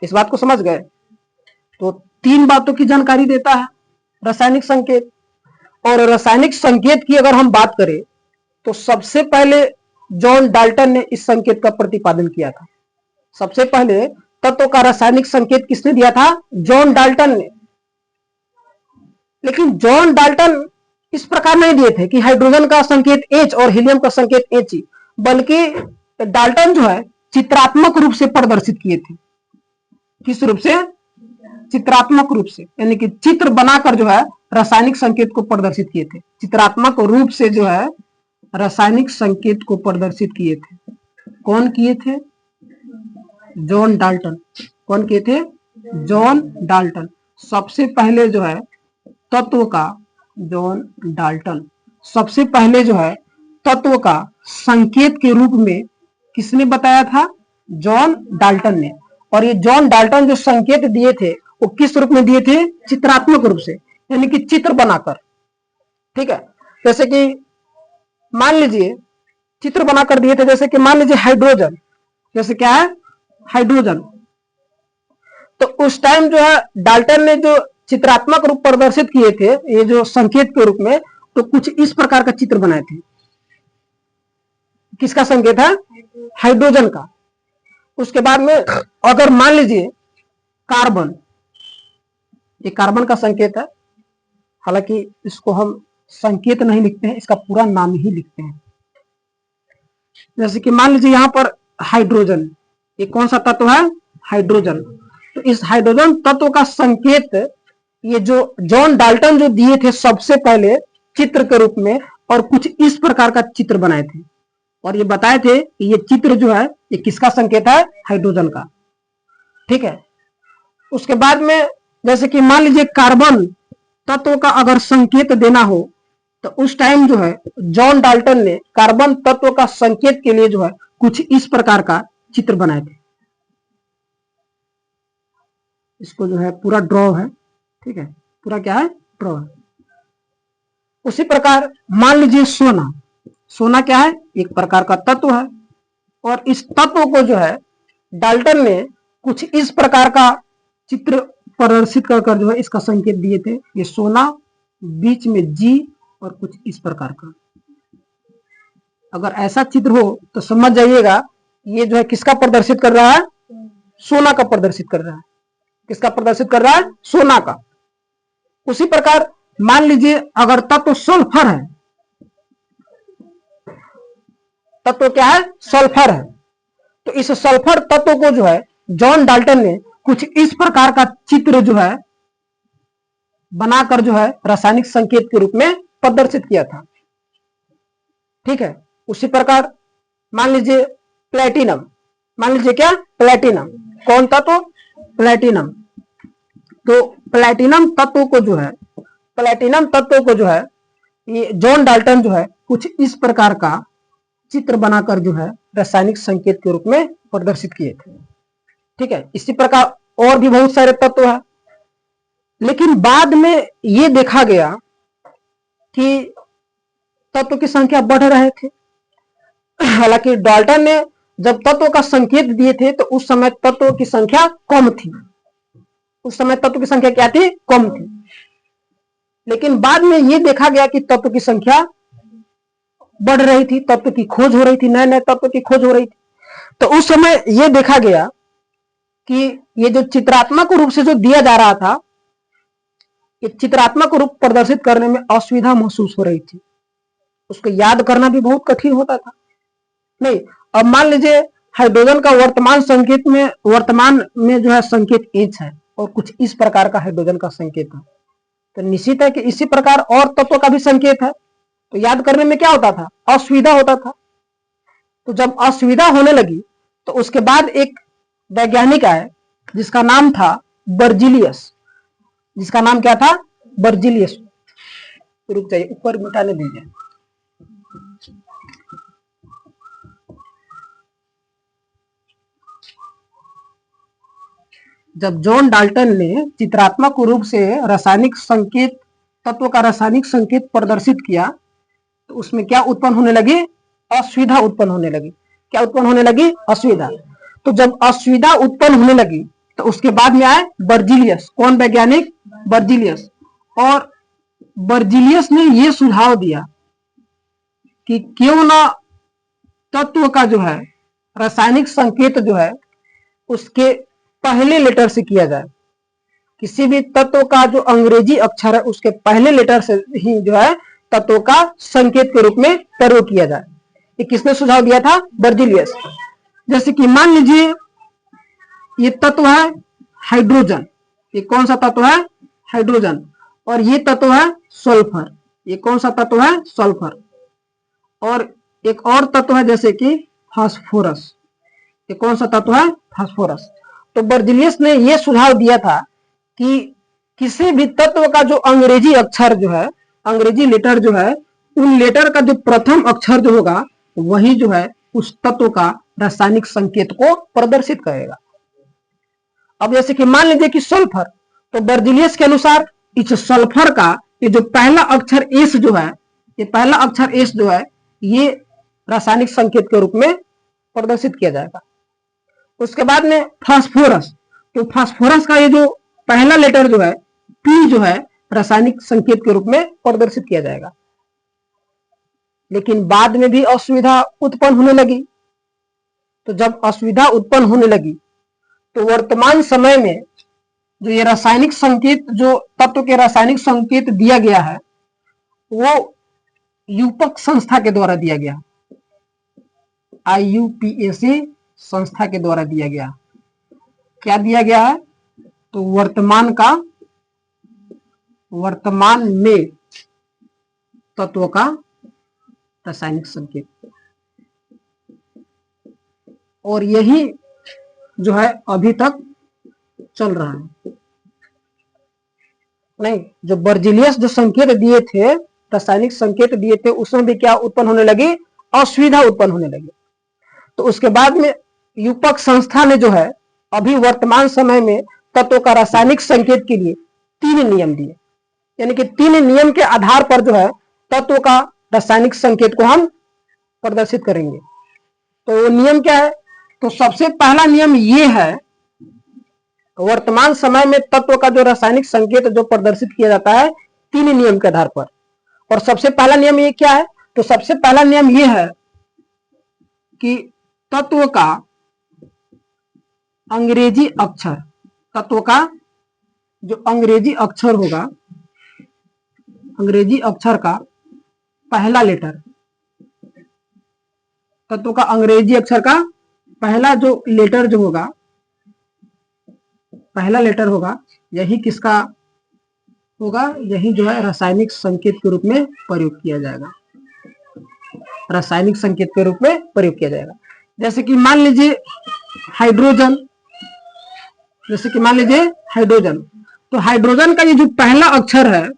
इस बात को समझ गए? तो 3 बातों की जानकारी देता है रासायनिक संकेत। और रासायनिक संकेत की अगर हम बात करें तो सबसे पहले जॉन डाल्टन ने इस संकेत का प्रतिपादन किया था। सबसे पहले तत्व का रासायनिक संकेत किसने दिया था? जॉन डाल्टन ने। लेकिन जॉन डाल्टन इस प्रकार नहीं दिए थे कि हाइड्रोजन का संकेत H और हीलियम का संकेत He, बल्कि डाल्टन जो है चित्रात्मक रूप से प्रदर्शित किए थे। किस रूप से? चित्रात्मक रूप से, यानी कि चित्र बनाकर जो है रासायनिक संकेत को प्रदर्शित किए थे। चित्रात्मक रूप से जो है रासायनिक संकेत को प्रदर्शित किए थे। कौन किए थे? John Dalton. कौन किए थे? John Dalton. सबसे पहले जो है तत्व का, जॉन डाल्टन सबसे पहले जो है तत्व का संकेत के रूप में किसने बताया था? जॉन डाल्टन ने। और ये जॉन डाल्टन जो संकेत दिए थे वो किस रूप में दिए थे? चित्रात्मक रूप से, यानी कि चित्र बनाकर। ठीक है, जैसे कि मान लीजिए चित्र बनाकर दिए थे, जैसे कि मान लीजिए हाइड्रोजन, जैसे क्या है? हाइड्रोजन। तो उस टाइम जो है डाल्टन ने जो चित्रात्मक रूप प्रदर्शित किए थे, ये जो संकेत के रूप में, तो कुछ इस प्रकार का चित्र बनाए थे। किसका संकेत है? हाइड्रोजन का। उसके बाद में अगर मान लीजिए कार्बन, ये कार्बन का संकेत है, हालांकि इसको हम संकेत नहीं लिखते हैं, इसका पूरा नाम ही लिखते हैं। जैसे कि मान लीजिए यहां पर हाइड्रोजन, ये कौन सा तत्व है? हाइड्रोजन। तो इस हाइड्रोजन तत्व का संकेत ये जो जॉन डाल्टन जो दिए थे सबसे पहले चित्र के रूप में, और कुछ इस प्रकार का चित्र बनाए थे और ये बताए थे कि ये चित्र जो है ये किसका संकेत है? हाइड्रोजन का। ठीक है, उसके बाद में जैसे कि मान लीजिए कार्बन तत्व का अगर संकेत देना हो तो उस टाइम जो है जॉन डाल्टन ने कार्बन तत्व का संकेत के लिए जो है कुछ इस प्रकार का चित्र बनाए थे। इसको जो है पूरा ड्रॉ है। ठीक है, पूरा क्या है? ड्रॉ है। उसी प्रकार मान लीजिए सोना। सोना क्या है? एक प्रकार का तत्व है और इस तत्व को जो है डाल्टन ने कुछ इस प्रकार का चित्र प्रदर्शित कर जो है इसका संकेत दिए थे। ये सोना, बीच में G और कुछ इस प्रकार का। अगर ऐसा चित्र हो तो समझ जाइएगा ये जो है किसका प्रदर्शित कर रहा है? सोना का प्रदर्शित कर रहा है। किसका प्रदर्शित कर रहा है? सोना का। उसी प्रकार मान लीजिए अगर तत्व सल्फर है, तत्व क्या है? सल्फर है। तो इस सल्फर तत्व को जो है जॉन डाल्टन ने कुछ इस प्रकार का चित्र जो है बनाकर जो है रासायनिक संकेत के रूप में प्रदर्शित किया था। ठीक है, उसी प्रकार मान लीजिए प्लेटिनम। मान लीजिए क्या? प्लेटिनम। कौन तत्व? प्लेटिनम। तो प्लेटिनम तत्व को जो है, प्लेटिनम तत्व को जो है ये जॉन डाल्टन जो है कुछ इस प्रकार का चित्र बनाकर जो है रासायनिक संकेत के रूप में प्रदर्शित किए थे। ठीक है, इसी प्रकार और भी बहुत सारे तत्व हैं। लेकिन बाद में ये देखा गया कि तत्व की संख्या बढ़ रहे थे। हालांकि डाल्टन ने जब तत्व का संकेत दिए थे तो उस समय तत्व की संख्या कम थी। उस समय तत्व की संख्या क्या थी? कम थी। लेकिन बाद में ये देखा गया कि तत्व की संख्या बढ़ रही थी, तत्व की खोज हो रही थी, नए नए तत्व की खोज हो रही थी। तो उस समय ये देखा गया कि ये जो चित्रात्मक रूप से जो दिया जा रहा था, ये चित्रात्मक रूप प्रदर्शित करने में असुविधा महसूस हो रही थी। उसको याद करना भी बहुत कठिन होता था। नहीं, अब मान लीजिए हाइड्रोजन का वर्तमान में जो है संकेत H है और कुछ इस प्रकार का हाइड्रोजन का संकेत है, तो निश्चित है कि इसी प्रकार और तत्व का भी संकेत है। तो याद करने में क्या होता था? असुविधा होता था। तो जब असुविधा होने लगी तो उसके बाद एक वैज्ञानिक आए जिसका नाम था बर्जिलियस। जिसका नाम क्या था? बर्जिलियस। रुक जाइए, ऊपर मिटाने दीजिए। जब जॉन डाल्टन ने चित्रात्मक रूप से रासायनिक संकेत, तत्व का रासायनिक संकेत प्रदर्शित किया तो उसमें क्या उत्पन्न होने लगी? असुविधा उत्पन्न होने लगी। क्या उत्पन्न होने लगी? असुविधा। तो जब असुविधा उत्पन्न होने लगी तो उसके बाद में आए बर्जिलियस। कौन वैज्ञानिक? बर्जिलियस। और बर्जिलियस ने यह सुझाव दिया कि क्यों ना तत्व का जो है रासायनिक संकेत जो है उसके पहले लेटर से किया जाए। किसी भी तत्व का जो अंग्रेजी अक्षर है उसके पहले लेटर से ही जो है तत्व का संकेत के रूप में प्रयोग किया जाए। ये किसने सुझाव दिया था? बर्जिलियस। जैसे कि मान लीजिए ये तत्व है हाइड्रोजन। ये कौन सा तत्व है? हाइड्रोजन। और ये तत्व है सल्फर। ये कौन सा तत्व है? सल्फर। और एक और तत्व है जैसे कि फास्फोरस। ये कौन सा तत्व है? फास्फोरस। तो बर्जिलियस ने यह सुझाव दिया था कि किसी भी तत्व का जो अंग्रेजी अक्षर जो है, अंग्रेजी लेटर जो है, उन लेटर का जो प्रथम अक्षर जो होगा वही जो है उस तत्व का रासायनिक संकेत को प्रदर्शित करेगा। अब जैसे कि मान लीजिए कि सल्फर, तो बर्जिलियस के अनुसार इस सल्फर का ये जो पहला अक्षर एस जो है, ये पहला अक्षर एस जो है ये रासायनिक संकेत के रूप में प्रदर्शित किया जाएगा। उसके बाद में फास्फोरस, तो फास्फोरस का ये जो पहला लेटर जो है पी जो है रासायनिक संकेत के रूप में प्रदर्शित किया जाएगा। लेकिन बाद में भी असुविधा उत्पन्न होने लगी। तो जब असुविधा उत्पन्न होने लगी तो वर्तमान समय में जो ये रासायनिक संकेत, जो तत्व के रासायनिक संकेत दिया गया है वो यूपक संस्था के द्वारा दिया गया, IUPAC संस्था के द्वारा दिया गया। क्या दिया गया है? तो वर्तमान में तत्व का रासायनिक संकेत, और यही जो है अभी तक चल रहा है। नहीं, जो बर्जिलियस जो संकेत दिए थे, रासायनिक संकेत दिए थे, उसमें भी क्या उत्पन्न होने लगी? असुविधा उत्पन्न होने लगी। तो उसके बाद में यूपक संस्था ने जो है अभी वर्तमान समय में तत्व का रासायनिक संकेत के लिए 3 नियम दिए। यानी कि 3 नियम के आधार पर जो है तत्व का रासायनिक संकेत को हम प्रदर्शित करेंगे। तो वो नियम क्या है? तो सबसे पहला नियम ये है, वर्तमान समय में तत्व का जो रासायनिक संकेत जो प्रदर्शित किया जाता है 3 नियम के आधार पर। और सबसे पहला नियम ये क्या है? तो सबसे पहला नियम ये है कि तत्व का अंग्रेजी अक्षर, तत्व का जो अंग्रेजी अक्षर होगा, अंग्रेजी अक्षर का पहला लेटर, तत्व का अंग्रेजी अक्षर का पहला जो लेटर जो होगा, पहला लेटर होगा, यही किसका होगा? यही जो है रासायनिक संकेत के रूप में प्रयोग किया जाएगा। रासायनिक संकेत के रूप में प्रयोग किया जाएगा। जैसे कि मान लीजिए हाइड्रोजन, जैसे कि मान लीजिए हाइड्रोजन, तो हाइड्रोजन का ये जो पहला अक्षर है,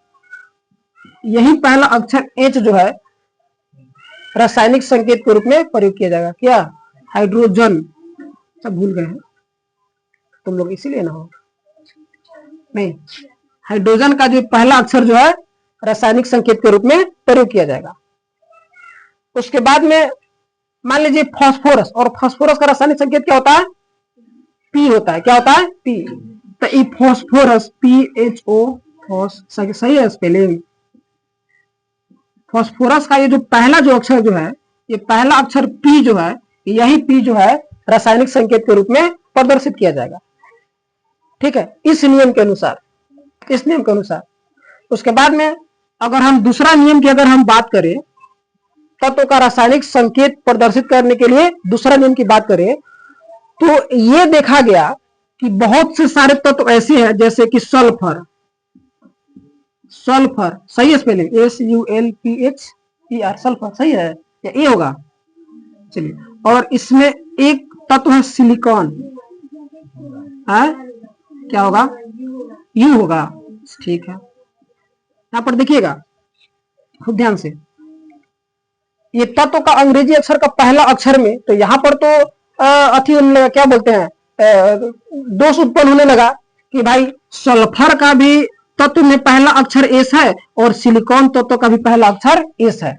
यही पहला अक्षर H जो है रासायनिक संकेत के रूप में प्रयोग किया जाएगा। क्या? हाइड्रोजन। सब भूल गए हैं तुम लोग, इसीलिए ना हो नहीं, हाइड्रोजन का जो पहला अक्षर जो है रासायनिक संकेत के रूप में प्रयोग किया जाएगा। उसके बाद में मान लीजिए फास्फोरस, और फास्फोरस का रासायनिक संकेत क्या होता है? पी होता है। क्या होता है? पी। तो ये फास्फोरस, PHO, सही है स्पेलिंग। फास्फोरस का ये जो पहला जो अक्षर जो है, ये पहला अक्षर पी जो है, यही पी जो है रासायनिक संकेत के रूप में प्रदर्शित किया जाएगा। ठीक है, इस नियम के अनुसार, इस नियम के अनुसार। उसके बाद में अगर हम दूसरा नियम की अगर हम बात करें, तत्व का रासायनिक संकेत प्रदर्शित करने के लिए दूसरा नियम की बात करें, तो ये देखा गया कि बहुत से सारे तत्व ऐसे हैं जैसे कि सल्फर, सल्फर सही है स्पेलिंग, SULPHER, सल्फर सही है या ए होगा? चलिए, और इसमें एक तत्व है सिलिकॉन, है क्या होगा? यू होगा। ठीक है, यहां पर देखिएगा खूब ध्यान से, ये तत्व का अंग्रेजी अक्षर का पहला अक्षर में, तो यहां पर तो अथी क्या बोलते हैं, दोष उत्पन्न होने लगा कि भाई सल्फर का भी तत्व में पहला अक्षर एस है और सिलिकॉन तत्व का भी पहला अक्षर एस है।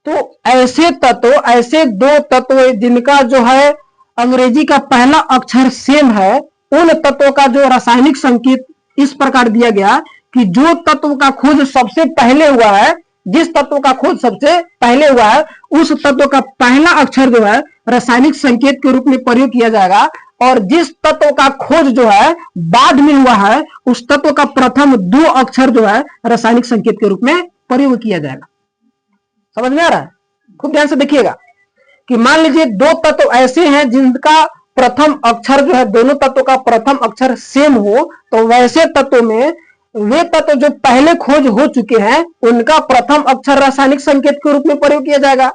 तो ऐसे तत्व, ऐसे 2 तत्व जिनका जो है अंग्रेजी का पहला अक्षर सेम है, उन तत्वों का जो रासायनिक संकेत इस प्रकार दिया गया कि जो तत्व का खोज सबसे पहले हुआ है, जिस तत्व का खोज सबसे पहले हुआ है, उस तत्व का पहला अक्षर जो है रासायनिक संकेत के रूप में प्रयोग किया जाएगा, और जिस तत्व का खोज जो है बाद में हुआ है, उस तत्व का प्रथम 2 अक्षर जो है रासायनिक संकेत के रूप में प्रयोग किया जाएगा। समझ में आ रहा है? खूब ध्यान से देखिएगा कि मान लीजिए 2 तत्व ऐसे हैं जिनका प्रथम अक्षर जो है, दोनों तत्वों का प्रथम अक्षर सेम हो, तो वैसे तत्वों में वे तत्व जो पहले खोज हो चुके हैं उनका प्रथम अक्षर रासायनिक संकेत के रूप में प्रयोग किया जाएगा,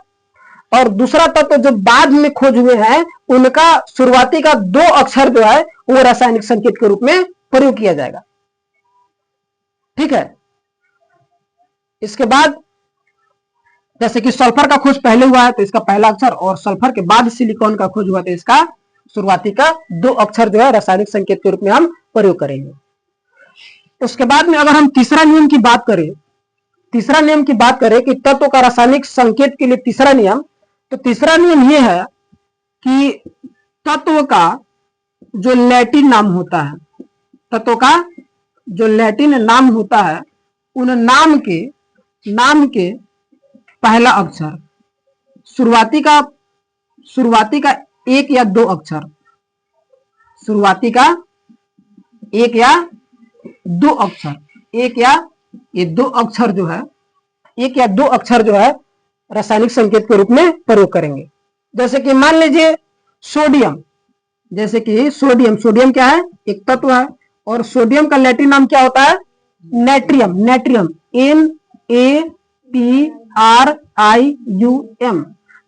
और दूसरा तत्व जो बाद में खोज हुए हैं उनका शुरुआती का 2 अक्षर जो है वो रासायनिक संकेत के रूप में प्रयोग किया जाएगा। ठीक है। इसके बाद जैसे कि सल्फर का खोज पहले हुआ है तो इसका पहला अक्षर, और सल्फर के बाद सिलिकॉन का खोज हुआ तो इसका शुरुआती का 2 अक्षर जो है रासायनिक संकेत के रूप में हम प्रयोग करेंगे। उसके बाद में अगर हम तीसरा नियम की बात करें कि तत्व का रासायनिक संकेत के लिए तीसरा नियम, तो तीसरा नियम यह है कि तत्व का जो लैटिन नाम होता है, तत्व का जो लैटिन नाम होता है, उन नाम के पहला अक्षर शुरुआती का 1 या 2 अक्षर, शुरुआती का 1 या 2 अक्षर, 1 या 2 अक्षर जो है, 1 या 2 अक्षर जो है रासायनिक संकेत के रूप में प्रयोग करेंगे। जैसे कि मान लीजिए सोडियम, सोडियम क्या है? एक तत्व है, और सोडियम का लैटिन नाम क्या होता है? Natrium, NaTrium।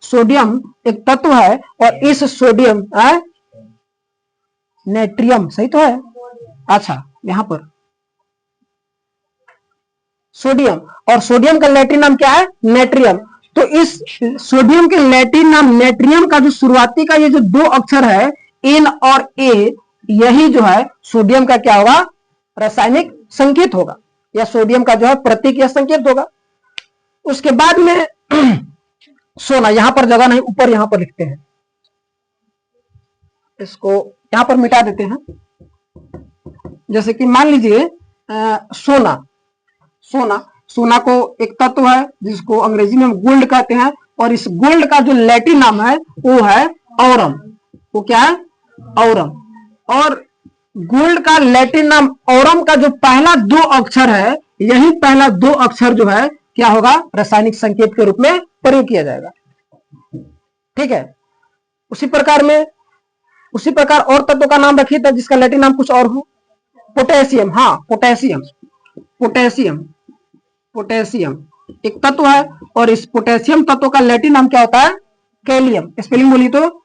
सोडियम एक तत्व है, और इस सोडियम नेट्रियम, सही तो है? अच्छा, यहां पर सोडियम, और सोडियम का लैटिन नाम क्या है? नेट्रियम। तो इस सोडियम के लैटिन नाम नेट्रियम का जो शुरुआती का ये जो 2 अक्षर है N और A, यही जो है सोडियम का क्या होगा? रासायनिक संकेत होगा, या सोडियम का जो है प्रतीक या संकेत होगा। उसके बाद में सोना, यहां पर जगह नहीं, ऊपर यहां पर लिखते हैं, इसको यहां पर मिटा देते हैं। जैसे कि मान लीजिए सोना को एक तत्व है जिसको अंग्रेजी में हम गोल्ड कहते हैं, और इस गोल्ड का जो लैटिन नाम है वो है औरम। वो क्या है? औरम। और गोल्ड का लैटिन नाम औरम का जो पहला 2 अक्षर है, यही पहला 2 अक्षर जो है क्या होगा? रासायनिक संकेत के रूप में प्रयोग किया जाएगा। ठीक है। उसी प्रकार और तत्व का नाम रखिए था जिसका लैटिन नाम कुछ और हो। पोटेशियम, हाँ पोटेशियम एक तत्व है, और इस पोटेशियम तत्व का लैटिन नाम क्या होता है? कैलियम। स्पेलिंग बोली तो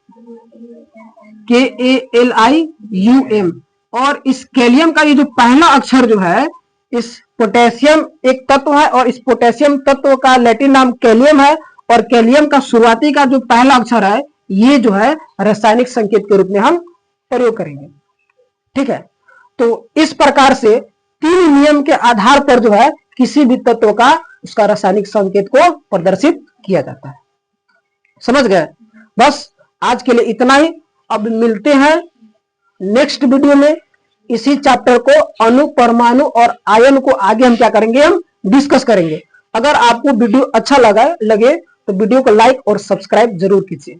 KALIUM। और इस कैलियम का ये जो पहला अक्षर जो है, इस पोटेशियम एक तत्व है, और इस पोटेशियम तत्व का लैटिन नाम कैलियम है, और कैलियम का शुरुआती का जो पहला अक्षर है, ये जो है रासायनिक संकेत के रूप में हम प्रयोग करेंगे। ठीक है। तो इस प्रकार से 3 नियम के आधार पर जो है किसी भी तत्व का उसका रासायनिक संकेत को प्रदर्शित किया जाता है। समझ गए? बस आज के लिए इतना ही। अब मिलते हैं नेक्स्ट वीडियो में। इसी चैप्टर को अणु, परमाणु और आयन को आगे हम क्या करेंगे? हम डिस्कस करेंगे। अगर आपको वीडियो अच्छा लगे तो वीडियो को लाइक और सब्सक्राइब जरूर कीजिए।